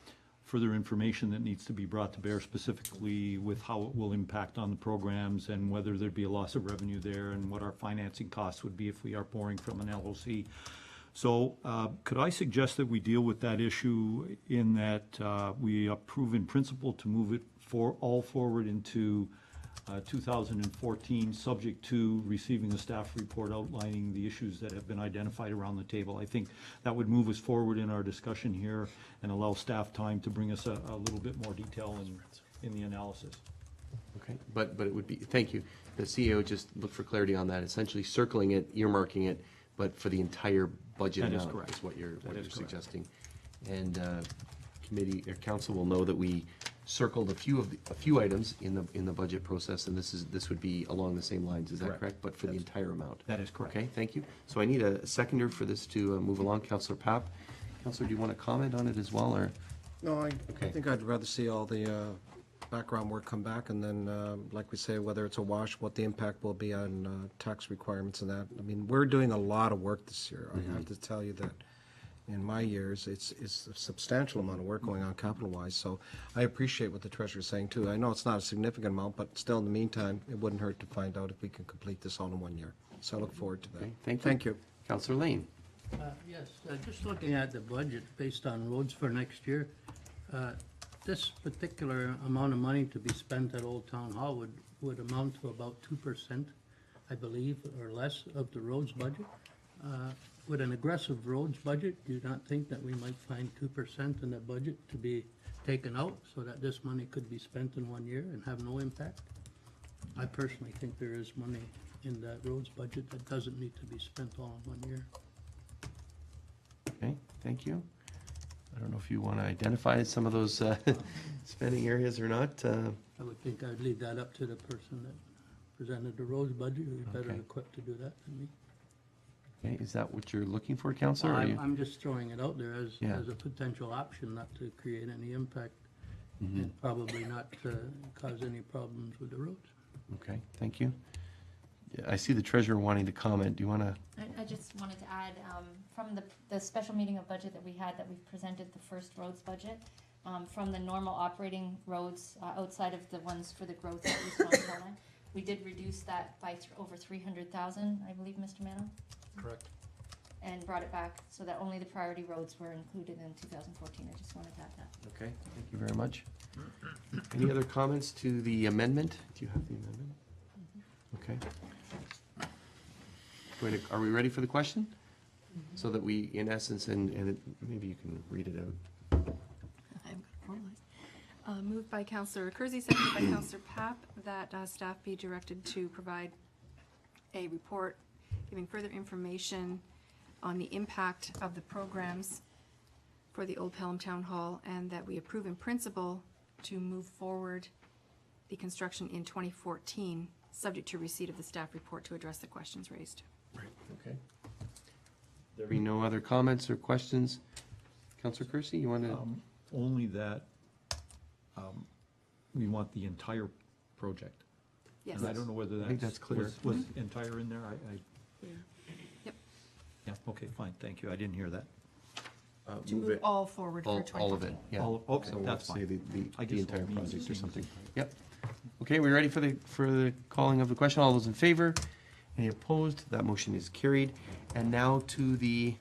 further information that needs to be brought to bear, specifically with how it will impact on the programs and whether there'd be a loss of revenue there and what our financing costs would be if we are borrowing from an LOC. So could I suggest that we deal with that issue in that we approve in principle to move it all forward into 2014, subject to receiving a staff report outlining the issues that have been identified around the table. I think that would move us forward in our discussion here and allow staff time to bring us a little bit more detail in the analysis. Okay, but it would be, thank you. The CEO just looked for clarity on that, essentially circling it, earmarking it, but for the entire budget That is amount correct. is what you're correct. suggesting. And committee or council will know that we circled a few items in the budget process, and this would be along the same lines. Is that Correct. correct? But for the entire amount. That is correct. Okay, thank you. So I need a seconder for this to move along. Councillor Papp. Councillor, do you want to comment on it as well, or? No, I Okay. think I'd rather see all the background work come back, and then, like we say, whether it's a wash, what the impact will be on tax requirements and that. I mean, we're doing a lot of work this year. I have to tell you that in my years, it's a substantial amount of work going on capital-wise, so I appreciate what the treasurer's saying, too. I know it's not a significant amount, but still, in the meantime, it wouldn't hurt to find out if we can complete this all in 1 year. So I look forward to that. Okay, thank you. Thank you. Councillor Lane. Yes, just looking at the budget based on roads for next year, this particular amount of money to be spent at Old Town Hall would amount to about 2%, I believe, or less of the roads budget. With an aggressive roads budget, do you not think that we might find 2% in the budget to be taken out so that this money could be spent in 1 year and have no impact? I personally think there is money in that roads budget that doesn't need to be spent all in 1 year. Okay, thank you. I don't know if you want to identify some of those spending areas or not. I would think I'd leave that up to the person that presented the roads budget, who's better Okay. equipped to do that than me. Okay, is that what you're looking for, Councillor? or I'm, you- I'm just throwing it out there Yeah. as a potential option, not to create any impact Mhm. and probably not cause any problems with the roads. Okay, thank you. Yeah, I see the treasurer wanting to comment. Do you want to? I just wanted to add, from the special meeting of budget that we had, that we presented the first roads budget, from the normal operating roads, outside of the ones for the growth at East Montana, we did reduce that by over 300,000, I believe, Mr. Mano? Correct. And brought it back so that only the priority roads were included in 2014. I just wanted to add that. Okay, thank you very much. Any other comments to the amendment? Do you have the amendment? Okay. Are we ready for the question? So that we, in essence, and maybe you can read it out. Moved by Councillor Kersey, seconded by Councillor Papp, that staff be directed to provide a report giving further information on the impact of the programs for the Old Pelham Town Hall, and that we approve in principle to move forward the construction in 2014, subject to receipt of the staff report to address the questions raised. Okay. There be no other comments or questions? Councillor Kersey, you want to? Only that we want the entire project. Yes. And I don't know whether that's. I think that's clear. Was entire in there? Yep. Yeah, okay, fine, thank you. I didn't hear that. To move all forward for 2014. All of it, yeah. Okay, So we'll that's say fine. I the just entire means- project or something. Yep. Okay, we ready for the calling of the question? All those in favor? Any opposed? That motion is carried. And now to the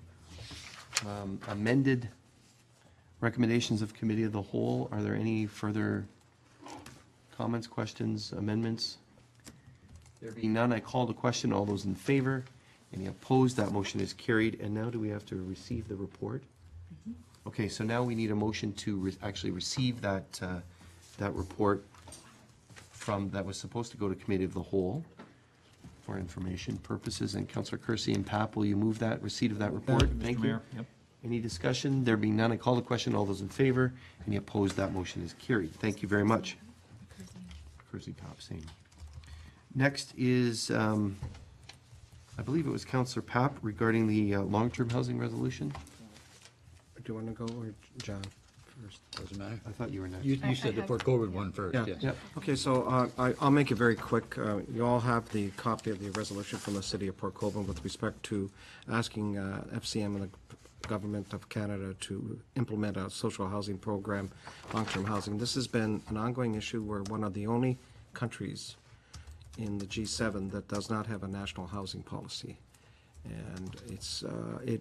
amended recommendations of Committee of the Whole. Are there any further comments, questions, amendments? There being none, I call the question. All those in favor? Any opposed? That motion is carried. And now do we have to receive the report? Okay, so now we need a motion to actually receive that report that was supposed to go to Committee of the Whole for information purposes. And Councillor Kersey and Papp, will you move that, receipt of that report? Thank Mr. you. Mayor, yep. Any discussion? There being none, I call the question. All those in favor? Any opposed? That motion is carried. Thank you very much. Kersey, Papp, same. Next is, I believe it was Councillor Papp regarding the long-term housing resolution. Do you want to go, or John first? Doesn't matter. I thought you were next. You said the Port Colborne one first, Yeah. yes. Yep. Okay, so I'll make it very quick. You all have the copy of the resolution from the City of Port Colborne with respect to asking FCM and the Government of Canada to implement a social housing program, long-term housing. This has been an ongoing issue. We're one of the only countries in the G7 that does not have a national housing policy. And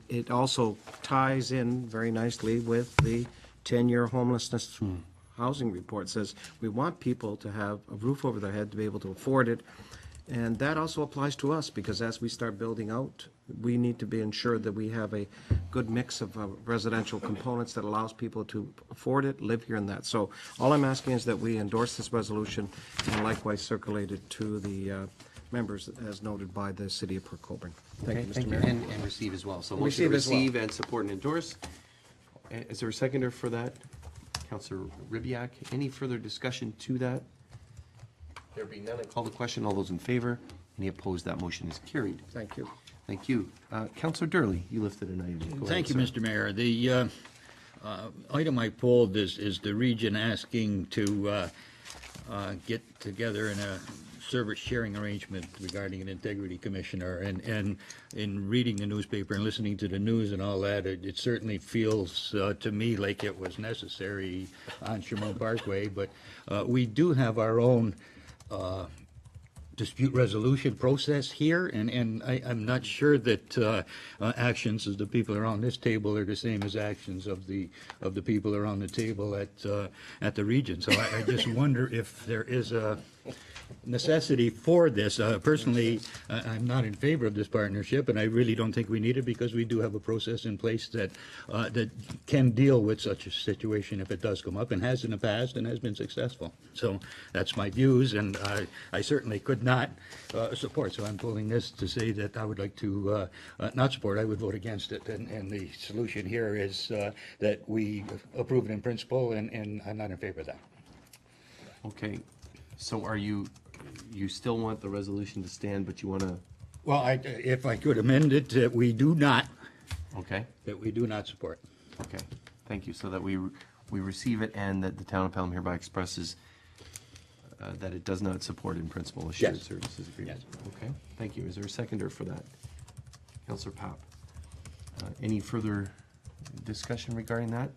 it also ties in very nicely with the 10-year homelessness housing report. It says we want people to have a roof over their head to be able to afford it. And that also applies to us, because as we start building out, we need to be ensured that we have a good mix of residential components that allows people to afford it, live here and that. So all I'm asking is that we endorse this resolution and likewise circulate it to the members as noted by the City of Port Colborne. Thank you, Mr. Mayor. And receive as well. So motion to Receive as well. receive and support and endorse. Is there a seconder for that? Councillor Ribbiak. Any further discussion to that? There being none, I call the question. All those in favor? Any opposed? That motion is carried. Thank you. Thank you. Councillor Durley, you lifted an item. Go Thank you, ahead, sir. Mr. Mayor. The item I pulled is the region asking to get together in a service sharing arrangement regarding an integrity commissioner. And in reading the newspaper and listening to the news and all that, it certainly feels to me like it was necessary on Sherman Parkway. But we do have our own dispute resolution process here, and I'm not sure that actions of the people around this table are the same as actions of the people around the table at the region. So I just wonder if there is a necessity for this. Personally, I'm not in favor of this partnership, and I really don't think we need it because we do have a process in place that that can deal with such a situation if it does come up, and has in the past and has been successful. So that's my views, and I certainly could not support. So I'm pulling this to say that I would like to not support. I would vote against it, and the solution here is that we approve it in principle, and I'm not in favor of that. Okay, so are you still want the resolution to stand, but you want to? Well, if I could amend it, that we do not. Okay. That we do not support. Okay, thank you. So that we receive it, and that the town of Pelham hereby expresses that it does not support in principle a shared Yes. services agreement. Yes. Okay, thank you. Is there a seconder for that? Councillor Papp. Any further discussion regarding that?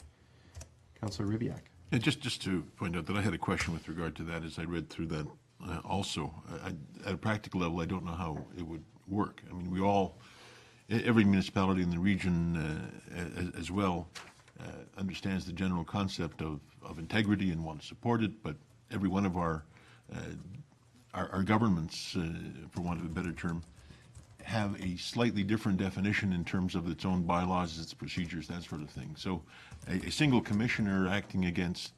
Councillor Ribbiak. Yeah, just to point out that I had a question with regard to that as I read through that also. At a practical level, I don't know how it would work. I mean, every municipality in the region as well understands the general concept of integrity and want to support it, but every one of our governments, for want of a better term, have a slightly different definition in terms of its own bylaws, its procedures, that sort of thing. So a single commissioner acting against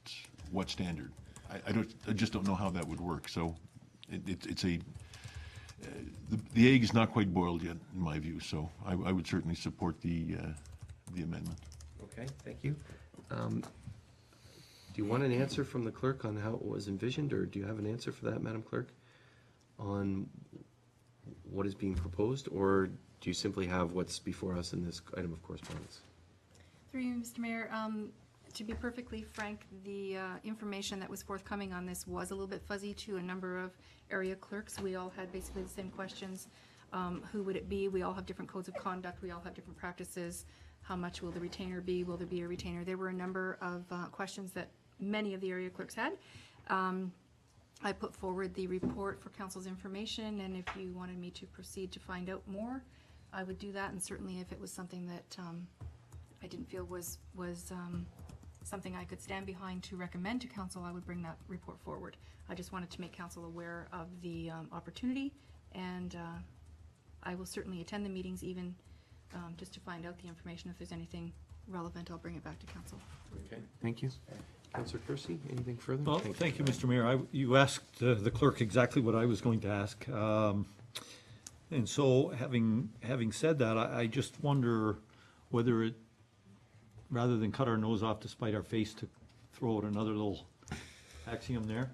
what standard? I just don't know how that would work. So the egg is not quite boiled yet, in my view. So I would certainly support the amendment. Okay, thank you. Do you want an answer from the clerk on how it was envisioned, or do you have an answer for that, Madam Clerk, on what is being proposed, or do you simply have what's before us in this item of correspondence? Through you, Mr. Mayor, to be perfectly frank, the information that was forthcoming on this was a little bit fuzzy to a number of area clerks. We all had basically the same questions. Who would it be? We all have different codes of conduct. We all have different practices. How much will the retainer be? Will there be a retainer? There were a number of questions that many of the area clerks had. I put forward the report for council's information, and if you wanted me to proceed to find out more, I would do that. And certainly if it was something that I didn't feel was something I could stand behind to recommend to council, I would bring that report forward. I just wanted to make council aware of the opportunity, and I will certainly attend the meetings even just to find out the information. If there's anything relevant, I'll bring it back to council. Okay, thank you. Councillor Kersey, anything further? Well, thank you, Mr. Mayor. You asked the clerk exactly what I was going to ask. And so, having said that, I just wonder whether it, rather than cut our nose off to spite our face, to throw out another little axiom there,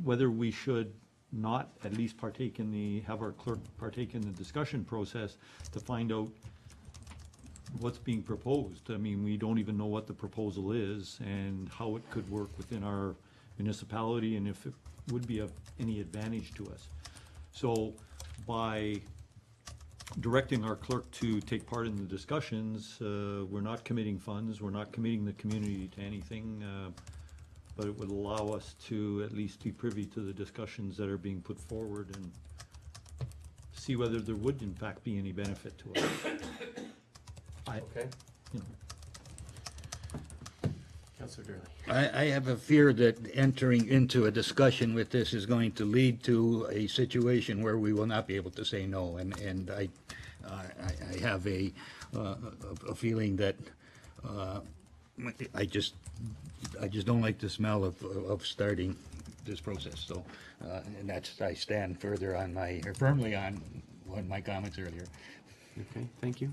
whether we should not at least have our clerk partake in the discussion process to find out what's being proposed. I mean, we don't even know what the proposal is and how it could work within our municipality, and if it would be of any advantage to us. So by directing our clerk to take part in the discussions, we're not committing funds, we're not committing the community to anything, but it would allow us to at least be privy to the discussions that are being put forward and see whether there would in fact be any benefit to us. Okay. You know, Councillor Durley. I have a fear that entering into a discussion with this is going to lead to a situation where we will not be able to say no, and I have a feeling that I just don't like the smell of starting this process. So, and I stand firmly on one of my comments earlier. Okay, thank you.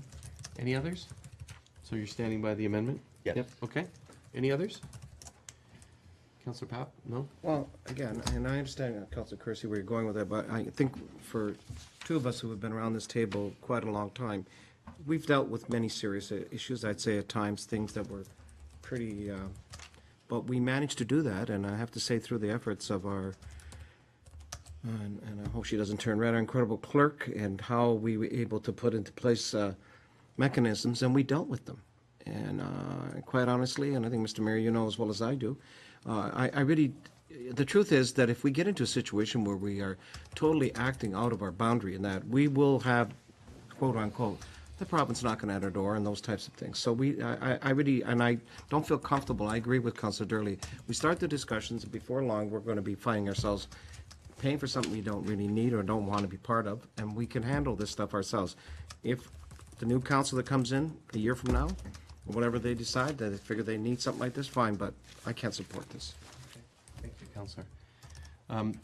Any others? So you're standing by the amendment? Yes. Yep, okay. Any others? Councillor Papp? No? Well, again, and I understand, Councillor Kersey, where you're going with that, but I think for two of us who have been around this table quite a long time, we've dealt with many serious issues. I'd say at times things that were pretty, but we managed to do that, and I have to say through the efforts of our, and I hope she doesn't turn red, our incredible clerk, and how we were able to put into place mechanisms, and we dealt with them. And quite honestly, and I think Mr. Mayor, you know as well as I do, I really, the truth is that if we get into a situation where we are totally acting out of our boundary in that, we will have, quote unquote, the province knocking at our door and those types of things. So I really, and I don't feel comfortable, I agree with Councillor Durley. We start the discussions, and before long, we're going to be finding ourselves paying for something we don't really need or don't want to be part of, and we can handle this stuff ourselves. If the new council that comes in a year from now, whatever they decide, that they figure they need something like this, fine, but I can't support this. Thank you, Councillor.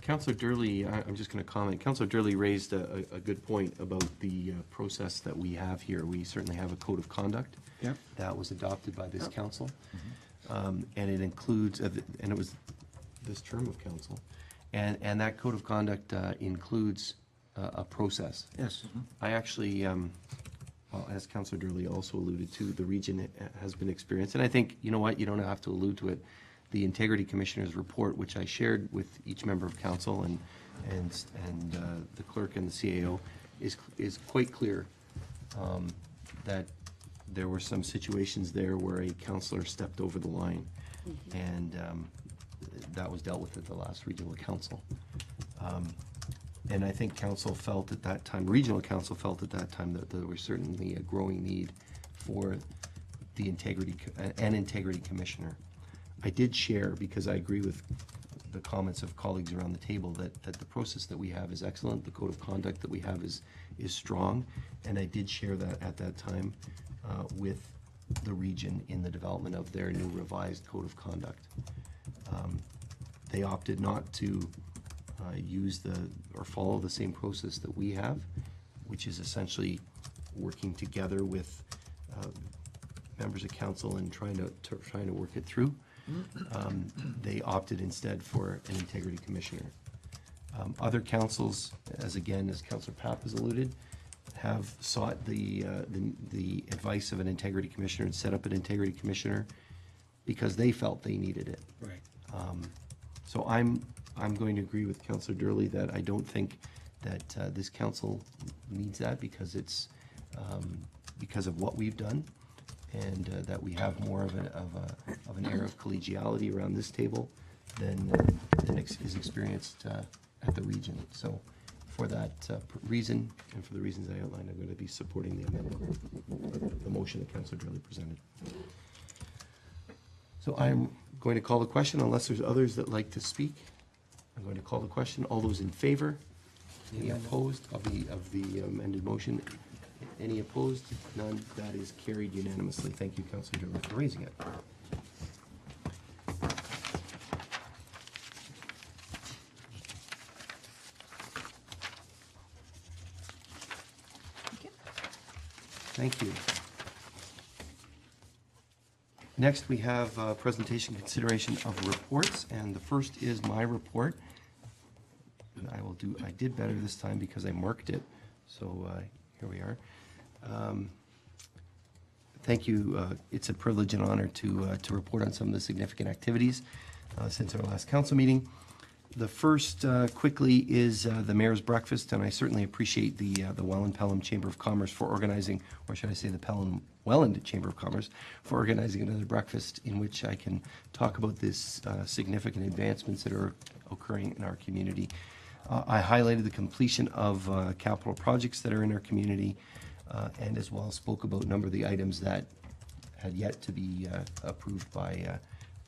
Councillor Durley, I'm just going to comment. Councillor Durley raised a good point about the process that we have here. We certainly have a code of conduct Yep. that was adopted by this council, and it includes, and it was this term of council, and that code of conduct includes a process. Yes. I actually, well, as Councillor Durley also alluded to, the region has been experienced, and I think, you know what, you don't have to allude to it. The Integrity Commissioner's report, which I shared with each member of council and the clerk and the CAO, is quite clear that there were some situations there where a councillor stepped over the line, and that was dealt with at the last regional council. And I think council felt at that time, regional council felt at that time, that there was certainly a growing need for the integrity commissioner. I did share, because I agree with the comments of colleagues around the table, that the process that we have is excellent, the code of conduct that we have is strong, and I did share that at that time with the region in the development of their new revised code of conduct. They opted not to use or follow the same process that we have, which is essentially working together with members of council and trying to work it through. They opted instead for an integrity commissioner. Other councils, as Councillor Papp has alluded, have sought the advice of an integrity commissioner and set up an integrity commissioner because they felt they needed it. Right. So I'm going to agree with Councillor Durley that I don't think that this council needs that because it's because of what we've done, and that we have more of an air of collegiality around this table than is experienced at the region. So for that reason, and for the reasons I outlined, I'm going to be supporting the amendment, the motion that Councillor Durley presented. So I'm going to call the question, unless there's others that like to speak. I'm going to call the question. All those in favor? Any opposed of the amended motion? Any opposed? None. That is carried unanimously. Thank you, Councillor Durley, for raising it. Thank you. Next, we have presentation consideration of reports, and the first is my report. I did better this time because I marked it, so here we are. Thank you. It's a privilege and honor to report on some of the significant activities since our last council meeting. The first, quickly, is the Mayor's Breakfast, and I certainly appreciate the Welland-Pelham Chamber of Commerce for organizing, or should I say the Pelham-Welland Chamber of Commerce, for organizing another breakfast in which I can talk about this significant advancements that are occurring in our community. I highlighted the completion of capital projects that are in our community, and as well spoke about a number of the items that had yet to be approved by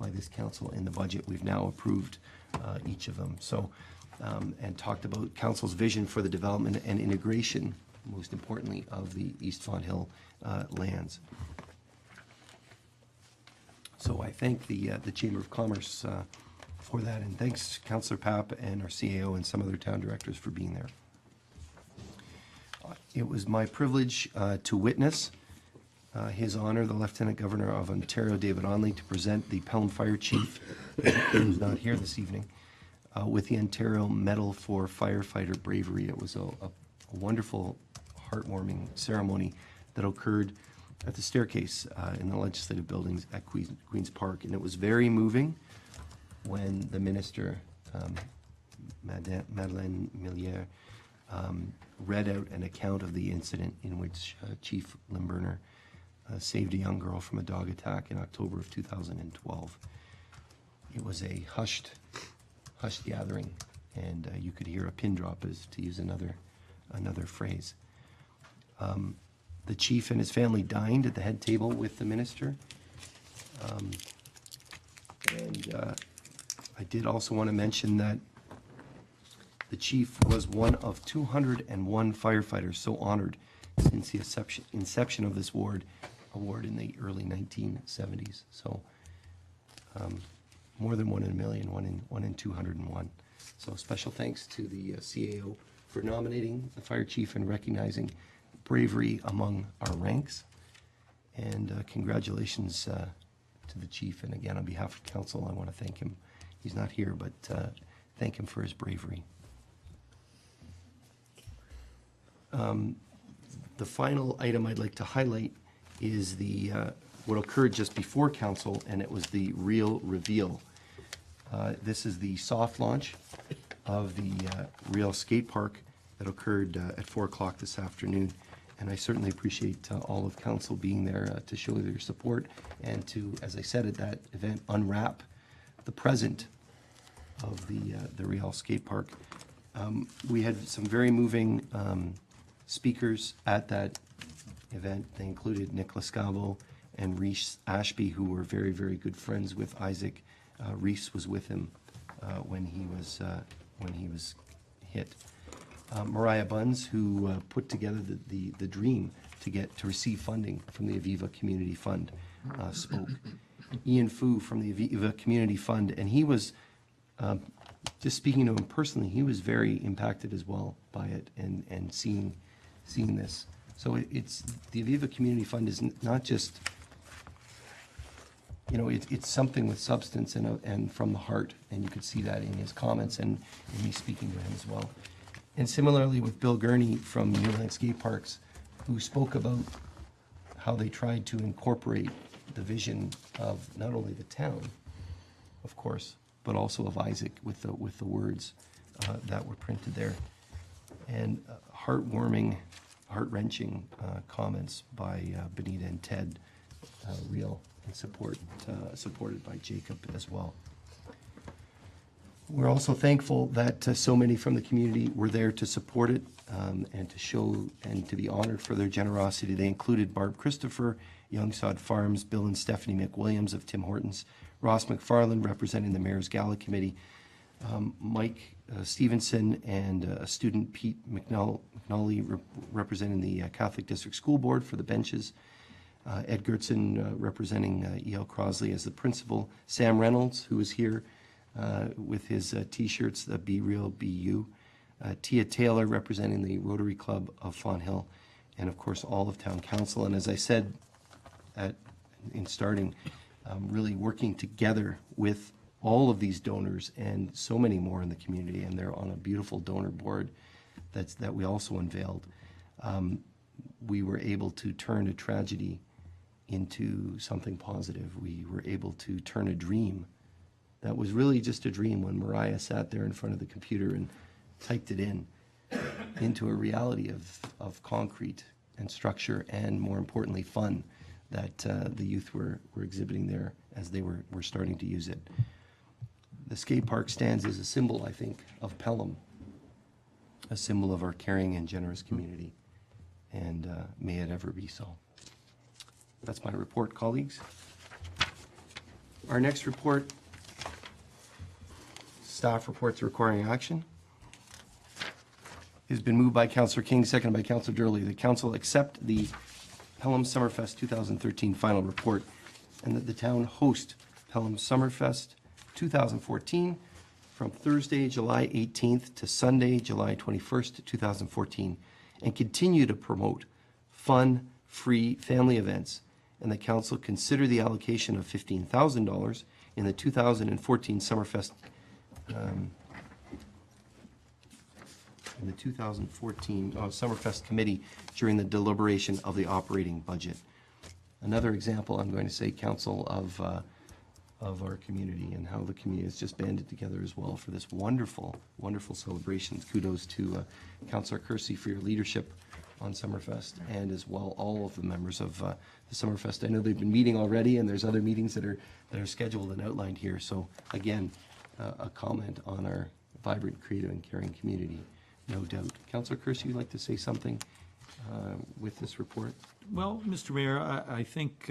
this council in the budget. We've now approved each of them. So, and talked about council's vision for the development and integration, most importantly, of the East Fonthill lands. So I thank the Chamber of Commerce for that, and thanks Councillor Papp and our CAO and some other town directors for being there. It was my privilege to witness His Honor, the Lieutenant Governor of Ontario, David Onley, to present the Pelham Fire Chief, who's not here this evening, with the Ontario Medal for Firefighter Bravery. It was a wonderful, heartwarming ceremony that occurred at the staircase in the legislative buildings at Queen's Park. And it was very moving when the minister, Madeleine Millière, read out an account of the incident in which Chief Limburner saved a young girl from a dog attack in October of 2012. It was a hushed gathering, and you could hear a pin drop, as to use another phrase. The chief and his family dined at the head table with the minister. I did also want to mention that the chief was one of 201 firefighters so honored since the inception of this award in the early 1970s. So more than 1 in a million, one in 201. So special thanks to the CAO for nominating the fire chief and recognizing bravery among our ranks. And congratulations to the chief. And again, on behalf of council, I want to thank him. He's not here, but thank him for his bravery. The final item I'd like to highlight is the what occurred just before council, and it was the Real Reveal. This is the soft launch of the Real Skate Park that occurred at 4 o'clock this afternoon. And I certainly appreciate all of council being there to show their support and to, as I said at that event, unwrap the present of the Real Skate Park. We had some very moving speakers at that event. They included Nicholas Scavo and Reese Ashby, who were very, very good friends with Isaac. Reese was with him when he was hit. Mariah Buns, who put together the dream to receive funding from the Aviva Community Fund, spoke. Ian Fu from the Aviva Community Fund, and he was, just speaking to him personally, he was very impacted as well by it and seeing this. So it's the Aviva Community Fund is not just, it's something with substance and from the heart, and you could see that in his comments and in me speaking to him as well. And similarly with Bill Gurney from Newland Skate Parks, who spoke about how they tried to incorporate the vision of not only the town, of course, but also of Isaac with the words that were printed there. And heartwarming, heart-wrenching comments by Benita and Ted, Real, and supported by Jacob as well. We're also thankful that so many from the community were there to support it and to show and to be honored for their generosity. They included Barb Christopher, Youngsod Farms, Bill and Stephanie McWilliams of Tim Hortons, Ross McFarland representing the Mayor's Gala Committee, Mike Stevenson and a student, Pete McNally, representing the Catholic District School Board for the benches, Ed Gertson representing E.L. Crosley as the principal, Sam Reynolds, who is here with his T-shirts, the Be Real, Be You, Tia Taylor representing the Rotary Club of Fawn Hill, and of course all of Town Council. And as I said in starting, really working together with all of these donors and so many more in the community, and they're on a beautiful donor board that we also unveiled. We were able to turn a tragedy into something positive. We were able to turn a dream that was really just a dream when Mariah sat there in front of the computer and typed it into a reality of concrete and structure and, more importantly, fun that the youth were exhibiting there as they were starting to use it. The skate park stands as a symbol, I think, of Pelham, a symbol of our caring and generous community, and may it ever be so. That's my report, colleagues. Our next report, staff reports requiring action, has been moved by Councillor King, seconded by Councillor Durley. The council accept the Pelham Summerfest 2013 final report, and that the town host Pelham Summerfest 2014 from Thursday, July 18th to Sunday, July 21st, 2014, and continue to promote fun, free family events. And the council consider the allocation of $15,000 in the 2014 Summerfest Summerfest committee during the deliberation of the operating budget. another example, I'm going to say, council of our community and how the community has just banded together as well for this wonderful, wonderful celebration. Kudos to Councillor Kersey for your leadership on Summerfest, and as well all of the members of the Summerfest. I know they've been meeting already, and there's other meetings that are scheduled and outlined here. So again, a comment on our vibrant, creative, and caring community, no doubt. Councillor Kersey, you'd like to say something with this report? Well, Mr. Mayor, I think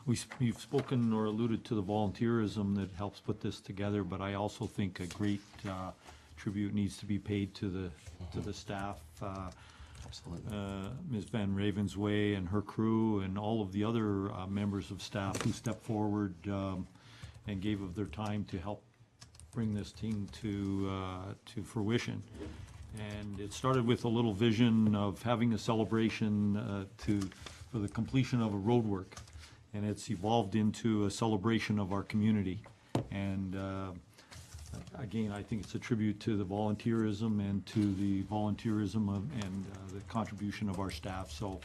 we've spoken or alluded to the volunteerism that helps put this together, but I also think a great tribute needs to be paid to the staff. Absolutely. Ms. Van Ravensway and her crew and all of the other members of staff who stepped forward and gave of their time to help bring this team to fruition. And it started with a little vision of having a celebration for the completion of a road work, and it's evolved into a celebration of our community. And again, I think it's a tribute to the volunteerism and to the volunteerism and the contribution of our staff. So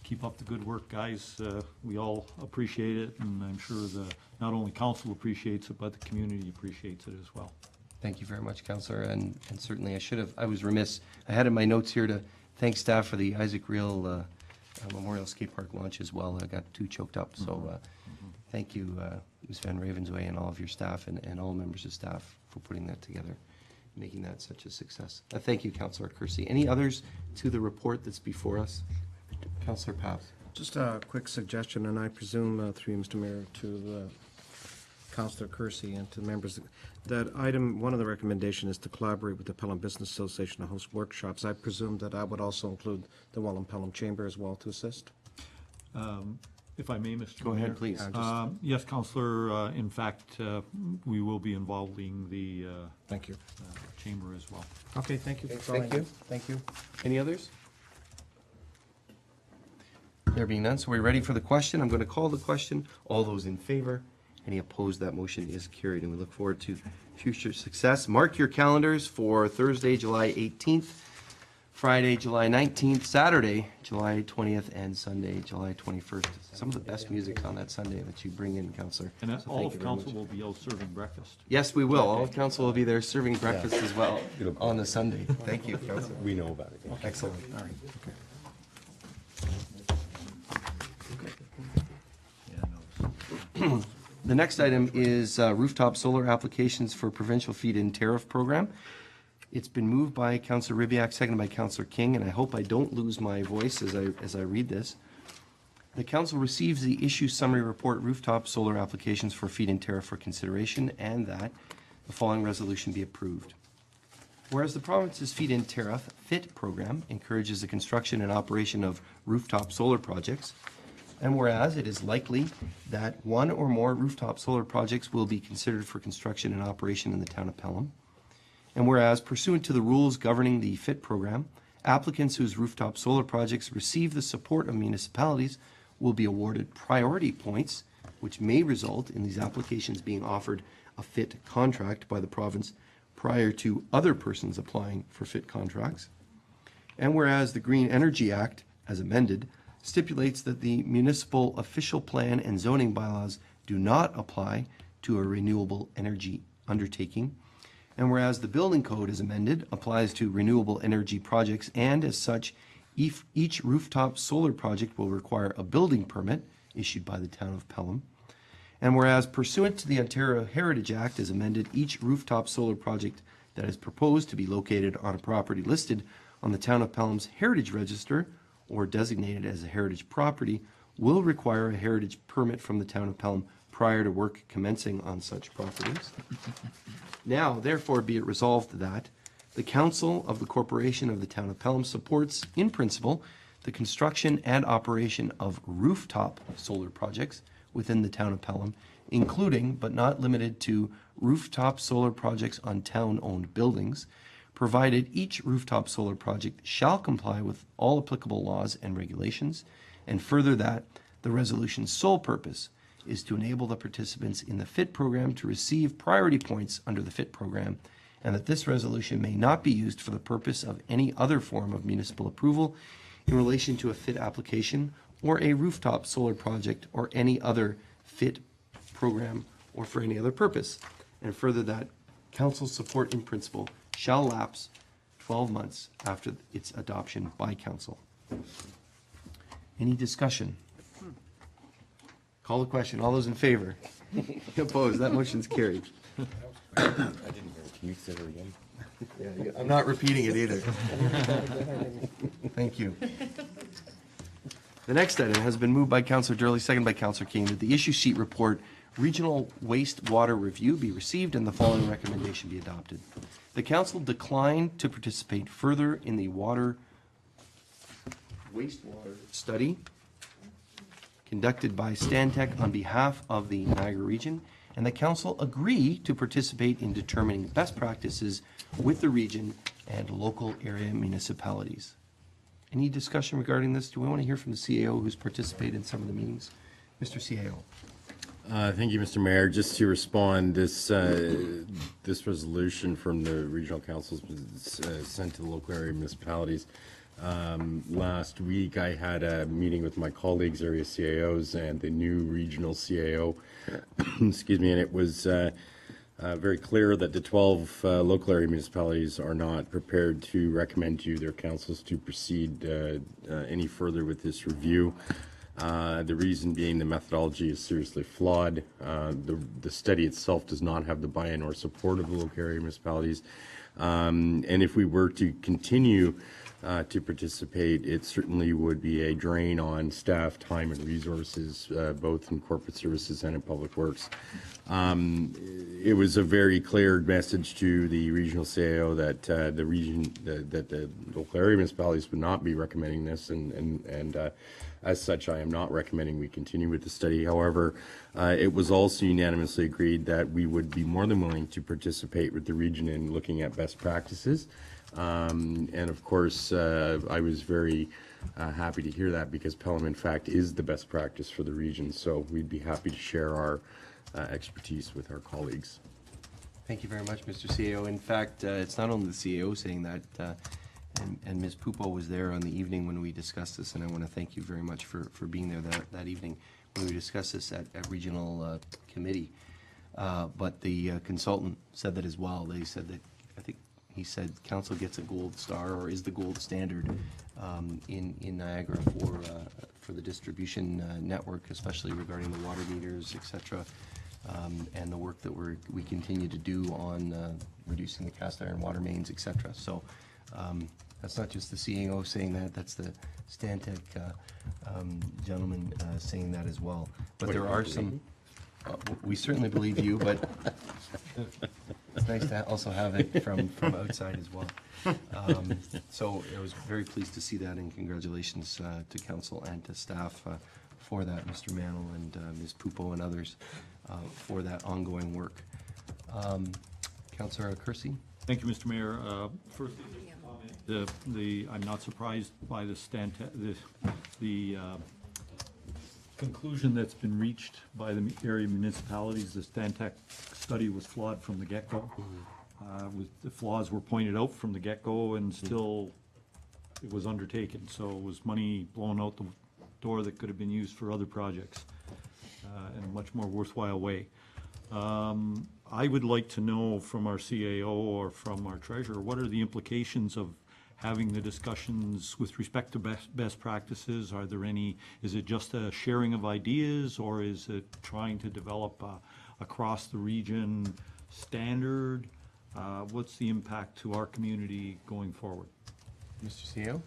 keep up the good work, guys. We all appreciate it, and I'm sure not only council appreciates it, but the community appreciates it as well. Thank you very much, Councillor, and certainly I was remiss. I had in my notes here to thank staff for the Isaac Reel Memorial Skate Park launch as well. I got too choked up, so thank you, Ms. Van Ravensway, and all of your staff and all members of staff for putting that together, making that such a success. Thank you, Councillor Kersey. Any others to the report that's before us? Councillor Paps. Just a quick suggestion, and I presume through you, Mr. Mayor, to Councillor Kersey and to the members, that one of the recommendation is to collaborate with the Pelham Business Association to host workshops. I presume that would also include the Pelham Chamber as well to assist? If I may, Mr. Go Mayor. ahead, please. Yes, Councillor, in fact, we will be involving the Thank you. chamber as well. Okay, thank you. Thank you. Thank you. Any others? There being none, so we're ready for the question. I'm going to call the question. All those in favor? Any opposed? That motion is carried, and we look forward to future success. Mark your calendars for Thursday, July 18th, Friday, July 19th, Saturday, July 20th, and Sunday, July 21st. Some of the best music on that Sunday that you bring in, Councillor. And So all thank of you very council much. will be out serving breakfast. Yes, we will. All of council will be there serving breakfast as well on the Sunday. Thank you, Councillor. We know about it. Excellent. All right, okay. The next item is rooftop solar applications for provincial feed-in tariff program. It's been moved by Councillor Ribbiak, seconded by Councillor King, and I hope I don't lose my voice as I read this. The council receives the issue summary report rooftop solar applications for feed-in tariff for consideration, and that the following resolution be approved. Whereas the province's feed-in tariff FIT program encourages the construction and operation of rooftop solar projects, and whereas it is likely that one or more rooftop solar projects will be considered for construction and operation in the town of Pelham, and whereas pursuant to the rules governing the FIT program, applicants whose rooftop solar projects receive the support of municipalities will be awarded priority points, which may result in these applications being offered a FIT contract by the province prior to other persons applying for FIT contracts. And whereas the Green Energy Act, as amended, stipulates that the municipal official plan and zoning bylaws do not apply to a renewable energy undertaking, and whereas the building code as amended applies to renewable energy projects, and as such, each rooftop solar project will require a building permit issued by the town of Pelham, and whereas pursuant to the Ontario Heritage Act as amended, each rooftop solar project that is proposed to be located on a property listed on the town of Pelham's Heritage Register or designated as a heritage property will require a heritage permit from the town of Pelham prior to work commencing on such properties. Now, therefore, be it resolved that the Council of the Corporation of the Town of Pelham supports, in principle, the construction and operation of rooftop solar projects within the Town of Pelham, including but not limited to rooftop solar projects on town-owned buildings, provided each rooftop solar project shall comply with all applicable laws and regulations, and further that the resolution's sole purpose is to enable the participants in the FIT program to receive priority points under the FIT program, and that this resolution may not be used for the purpose of any other form of municipal approval in relation to a FIT application or a rooftop solar project or any other fit program or for any other purpose. And further that council support in principle shall lapse 12 months after its adoption by council. Any discussion? Call the question. All those in favor? Opposed? That motion's carried. I didn't hear it. Can you say it again? Yeah, I'm not repeating it either. Thank you. The next item has been moved by Councillor Durley, second by Councillor King, that the issue sheet report Regional Wastewater Review be received and the following recommendation be adopted. The council declined to participate further in the wastewater study conducted by Stantec on behalf of the Niagara region, and the council agree to participate in determining best practices with the region and local area municipalities. Any discussion regarding this? Do we want to hear from the CAO who's participated in some of the meetings? Mr. CAO. Thank you, Mr. Mayor. Just to respond, this resolution from the regional councils was sent to the local area municipalities. Last week, I had a meeting with my colleagues, area CAOs, and the new regional CAO, excuse me, and it was very clear that the 12 local area municipalities are not prepared to recommend to their councils to proceed any further with this review. The reason being the methodology is seriously flawed. The study itself does not have the buy-in or support of the local area municipalities. And if we were to continue to participate, it certainly would be a drain on staff, time, and resources, both in corporate services and in public works. It was a very clear message to the regional CAO that the local area municipalities would not be recommending this, and as such, I am not recommending we continue with the study. However, it was also unanimously agreed that we would be more than willing to participate with the region in looking at best practices. And of course, I was very happy to hear that, because Pelham, in fact, is the best practice for the region. So we'd be happy to share our expertise with our colleagues. Thank you very much, Mr. CAO. In fact, it's not only the CAO saying that, and Ms. Pupo was there on the evening when we discussed this, and I want to thank you very much for being there that evening when we discussed this at regional committee. But the consultant said that as well. They said that, I think he said council gets a gold star, or is the gold standard in Niagara for the distribution network, especially regarding the water meters, et cetera, and the work that we continue to do on reducing the cast iron water mains, et cetera. So that's not just the CAO saying that, that's the Stantec gentleman saying that as well. But there are some, we certainly believe you, but it's nice to also have it from outside as well. So I was very pleased to see that, and congratulations to council and to staff for that, Mr. Mantle and Ms. Pupo and others for that ongoing work. Councillor Kersey? Thank you, Mr. Mayor. First, I'm not surprised by the conclusion that's been reached by the area municipalities. The Stantec study was flawed from the get-go. The flaws were pointed out from the get-go, and still it was undertaken. So it was money blown out the door that could have been used for other projects in a much more worthwhile way. I would like to know from our CAO or from our treasurer, what are the implications of having the discussions with respect to best practices? Are there any, is it just a sharing of ideas, or is it trying to develop across the region standard? What's the impact to our community going forward? Mr. CAO?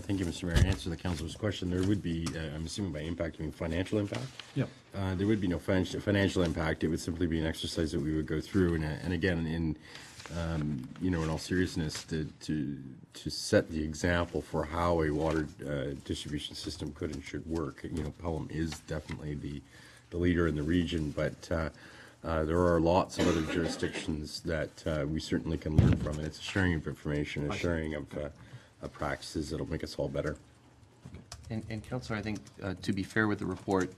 Thank you, Mr. Mayor. To answer the councilor's question, there would be, I'm assuming by impact, you mean financial impact? Yep. There would be no financial impact. It would simply be an exercise that we would go through, and again, in all seriousness, to set the example for how a water distribution system could and should work. Pelham is definitely the leader in the region, but there are lots of other jurisdictions that we certainly can learn from, and it's a sharing of information, a sharing of practices that'll make us all better. And Councillor, I think to be fair with the report,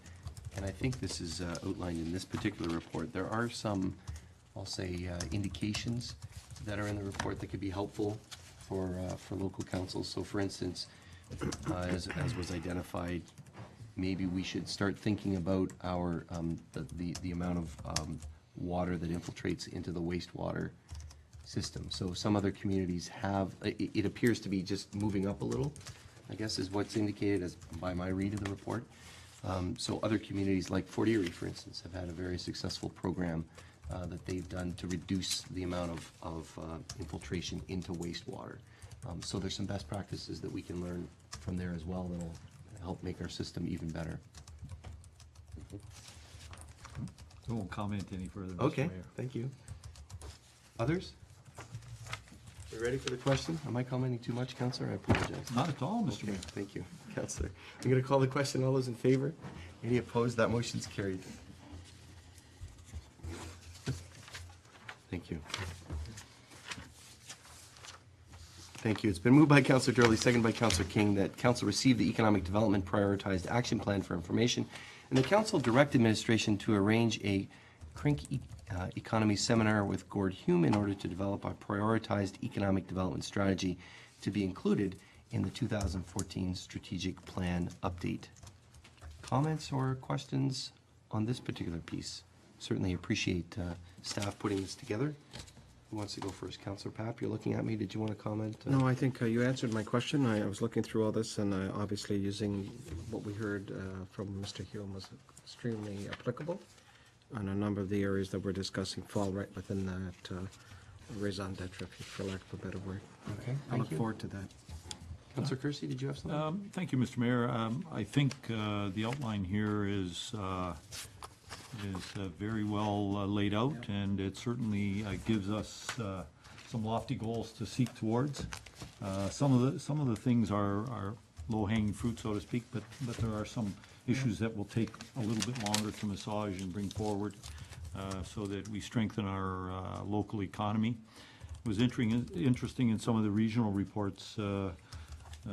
and I think this is outlined in this particular report, there are some, I'll say, indications that are in the report that could be helpful for local councils. So for instance, as was identified, maybe we should start thinking about our, the amount of water that infiltrates into the wastewater system. So some other communities have, it appears to be just moving up a little, I guess is what's indicated as by my read of the report. So other communities like Fort Erie, for instance, have had a very successful program that they've done to reduce the amount of infiltration into wastewater. So there's some best practices that we can learn from there as well that'll help make our system even better. I won't comment any further, Mr. Okay, Mayor. thank you. Others? You ready for the question? Am I commenting too much, Councillor? I apologize. Not at all, Mr. Okay, Mayor. thank you, Councillor. I'm going to call the question. All those in favor? Any opposed? That motion's carried. Thank you. Thank you. It's been moved by Councillor Durley, seconded by Councillor King, that Council receive the Economic Development Prioritized Action Plan for information, and the Council direct administration to arrange a CRINC economy seminar with Gord Hume in order to develop a prioritized economic development strategy to be included in the 2014 strategic plan update. Comments or questions on this particular piece? Certainly appreciate staff putting this together. Who wants to go first? Councillor Papp, you're looking at me. Did you want to comment? No, I think you answered my question. I was looking through all this, and obviously using what we heard from Mr. Hume was extremely applicable. And a number of the areas that we're discussing fall right within that raison d'etre, for lack of a better word. Okay, I thank look you. forward to that. Councillor Kersey, did you have something? Thank you, Mr. Mayor. I think the outline here is very well laid out, and it certainly gives us some lofty goals to seek towards. Some of the things are low-hanging fruit, so to speak, but there are some issues that will take a little bit longer to massage and bring forward so that we strengthen our local economy. It was interesting in some of the regional reports,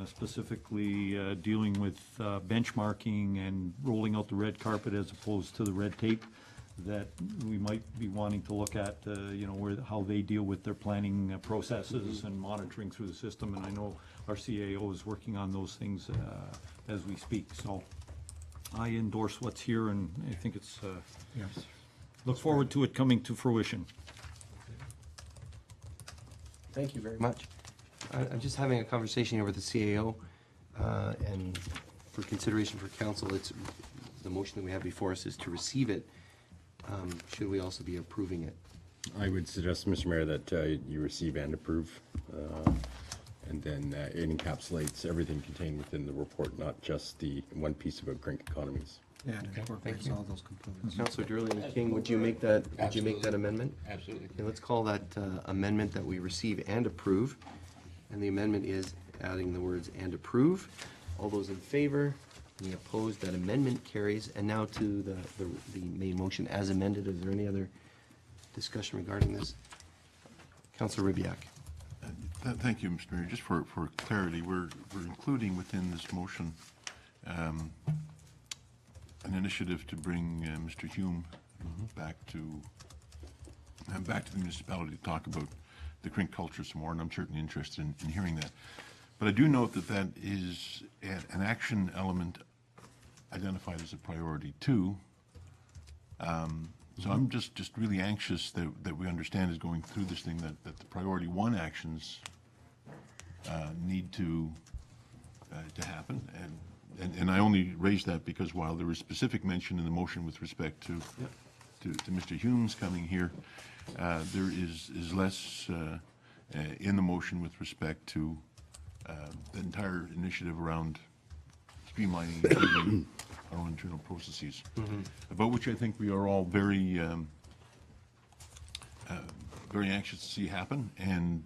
specifically dealing with benchmarking and rolling out the red carpet as opposed to the red tape, that we might be wanting to look at, how they deal with their planning processes and monitoring through the system. And I know our CAO is working on those things as we speak. So I endorse what's here, and I think it's, Yes. look forward to it coming to fruition. Thank you very much. I'm just having a conversation here with the CAO, and for consideration for council, it's, the motion that we have before us is to receive it. Should we also be approving it? I would suggest, Mr. Mayor, that you receive and approve, and then it encapsulates everything contained within the report, not just the one piece about CRINC economies. Yeah, it thank incorporates you. all those components. Councillor Durley and King, would you make that, amendment? Absolutely. Okay, let's call that amendment that we receive and approve. And the amendment is adding the words "and approve." All those in favor? Any opposed? That amendment carries. And now to the main motion as amended. Is there any other discussion regarding this? Councillor Ribbiak. Thank you, Mr. Mayor. Just for clarity, we're including within this motion an initiative to bring Mr. Hume back to the municipality to talk about the CRINC culture some more, and I'm certainly interested in hearing that. But I do note that is an action element identified as a priority too. So I'm just really anxious that we understand as going through this thing that the priority one actions need to happen. And I only raise that because while there is specific mention in the motion with respect to Mr. Hume's coming here, there is less in the motion with respect to the entire initiative around streamlining and improving our own internal processes, about which I think we are all very anxious to see happen, and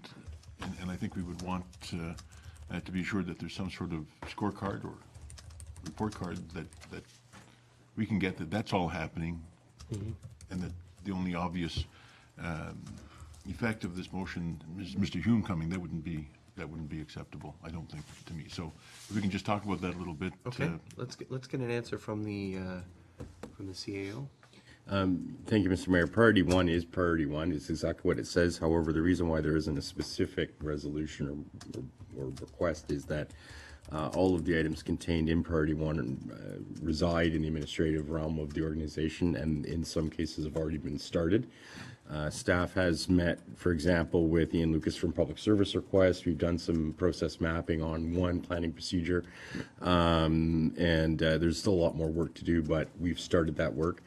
I think we would want to be assured that there's some sort of scorecard or report card that we can get that's all happening, and that the only obvious effect of this motion is Mr. Hume coming. That wouldn't be acceptable, I don't think, to me. So if we can just talk about that a little bit. Okay, let's get an answer from the CAO. Thank you, Mr. Mayor. Priority one is priority one. It's exactly what it says. However, the reason why there isn't a specific resolution or request is that All of the items contained in priority one reside in the administrative realm of the organization, and in some cases have already been started. Staff has met, for example, with Ian Lucas from Public Service Request. We've done some process mapping on one planning procedure, and there's still a lot more work to do, but we've started that work.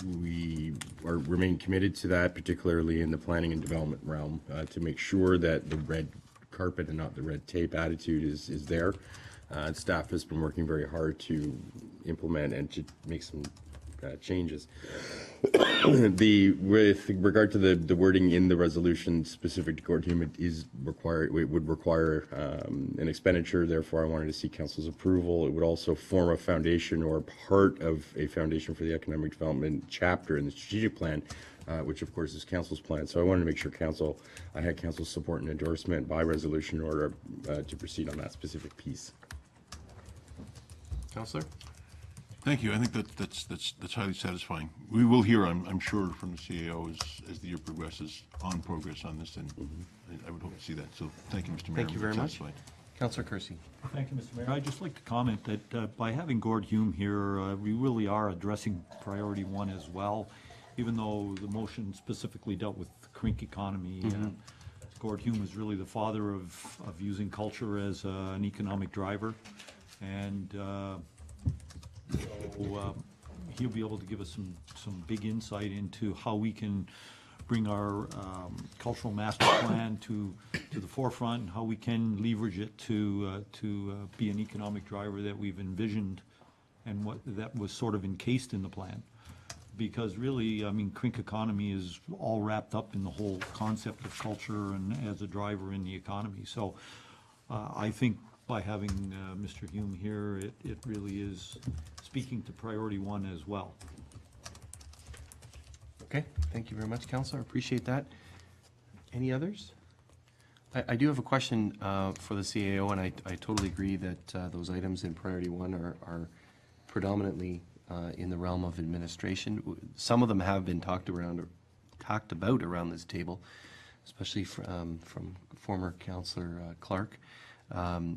We remain committed to that, particularly in the planning and development realm, to make sure that the red carpet and not the red tape attitude is there. Staff has been working very hard to implement and to make some changes. With regard to the wording in the resolution specific to Gord Hume, it would require an expenditure. Therefore, I wanted to see council's approval. It would also form a foundation or part of a foundation for the economic development chapter in the strategic plan, which of course is council's plan. So I wanted to make sure I had council's support and endorsement by resolution in order to proceed on that specific piece. Councillor? Thank you. I think that's highly satisfying. We will hear, I'm sure, from the CAO as the year progresses on progress on this, and I would hope to see that. So thank you, Mr. Mayor. Thank you very much. Councillor Kersey. Thank you, Mr. Mayor. I'd just like to comment that by having Gord Hume here, we really are addressing priority one as well, even though the motion specifically dealt with the Crink economy. Gord Hume is really the father of using culture as an economic driver, and so he'll be able to give us some big insight into how we can bring our cultural master plan to the forefront, and how we can leverage it to be an economic driver that we've envisioned, and what that was sort of encased in the plan. Because really, I mean, Crink economy is all wrapped up in the whole concept of culture and as a driver in the economy. So I think by having Mr. Hume here, it really is speaking to priority one as well. Okay, thank you very much, Councillor. Appreciate that. Any others? I do have a question for the CAO, and I totally agree that those items in priority one are predominantly in the realm of administration. Some of them have been talked about around this table, especially from former Councillor Clark.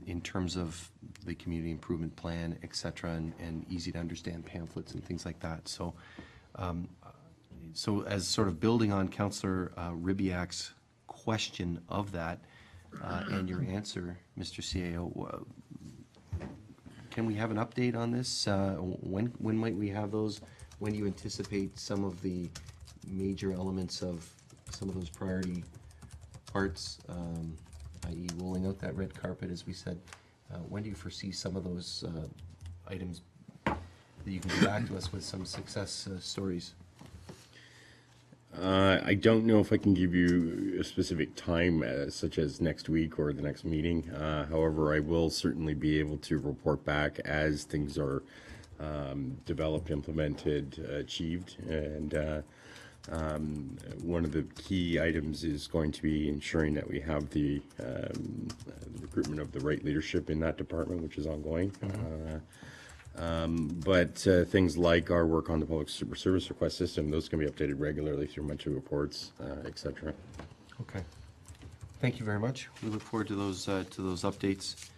In terms of the community improvement plan, et cetera, and easy to understand pamphlets and things like that. So, so as sort of building on Councillor Ribiak's question of that and your answer, Mr. CAO, can we have an update on this? When might we have those? When do you anticipate some of the major elements of some of those priority parts? I.e. rolling out that red carpet, as we said. When do you foresee some of those items that you can get back to us with some success stories? I don't know if I can give you a specific time, such as next week or the next meeting. However, I will certainly be able to report back as things are developed, implemented, achieved, and one of the key items is going to be ensuring that we have the recruitment of the right leadership in that department, which is ongoing. But things like our work on the public service request system, those can be updated regularly through monthly reports, et cetera. Okay. Thank you very much. We look forward to those updates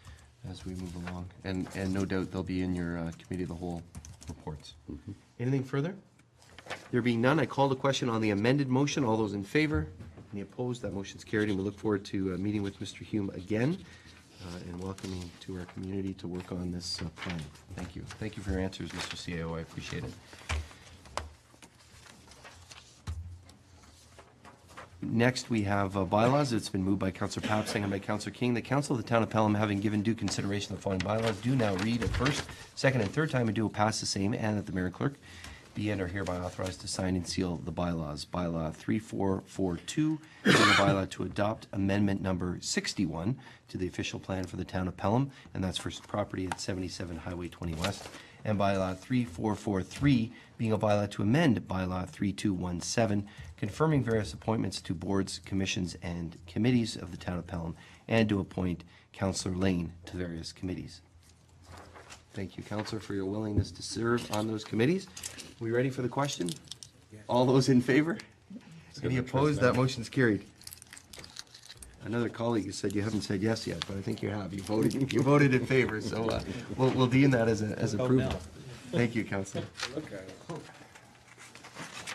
as we move along, and no doubt they'll be in your committee of the whole reports. Anything further? There being none, I call the question on the amended motion. All those in favor? Any opposed? That motion's carried, and we look forward to meeting with Mr. Hume again and welcoming to our community to work on this plan. Thank you. Thank you for your answers, Mr. CAO. I appreciate it. Next, we have bylaws. It's been moved by Councillor Papp, seconded by Councillor King. The Council of the Town of Pelham, having given due consideration to the following bylaws, do now read a first, second, and third time, and do pass the same, and that the Mayor and Clerk be and are hereby authorized to sign and seal the bylaws. Bylaw 3442, being a bylaw to adopt amendment number 61 to the official plan for the Town of Pelham, and that's for property at 77 Highway 20 West. And bylaw 3443, being a bylaw to amend bylaw 3217, confirming various appointments to boards, commissions, and committees of the Town of Pelham, and to appoint Councillor Lane to various committees. Thank you, Councillor, for your willingness to serve on those committees. Are we ready for the question? All those in favor? Any opposed? That motion's carried. Another colleague said you haven't said yes yet, but I think you have. You voted in favor, so we'll deem that as approval. Thank you, Councillor.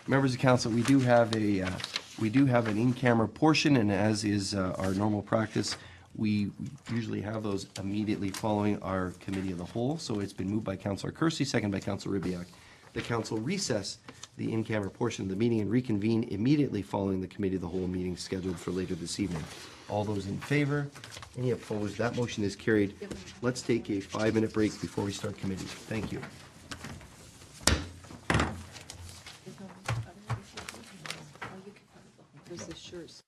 Members of council, we do have an in-camera portion, and as is our normal practice, we usually have those immediately following our committee of the whole. So it's been moved by Councillor Kersey, second by Councillor Ribbiak. The council recess the in-camera portion of the meeting and reconvene immediately following the committee of the whole meeting scheduled for later this evening. All those in favor? Any opposed? That motion is carried. Let's take a 5-minute break before we start committee. Thank you. There's the shirts.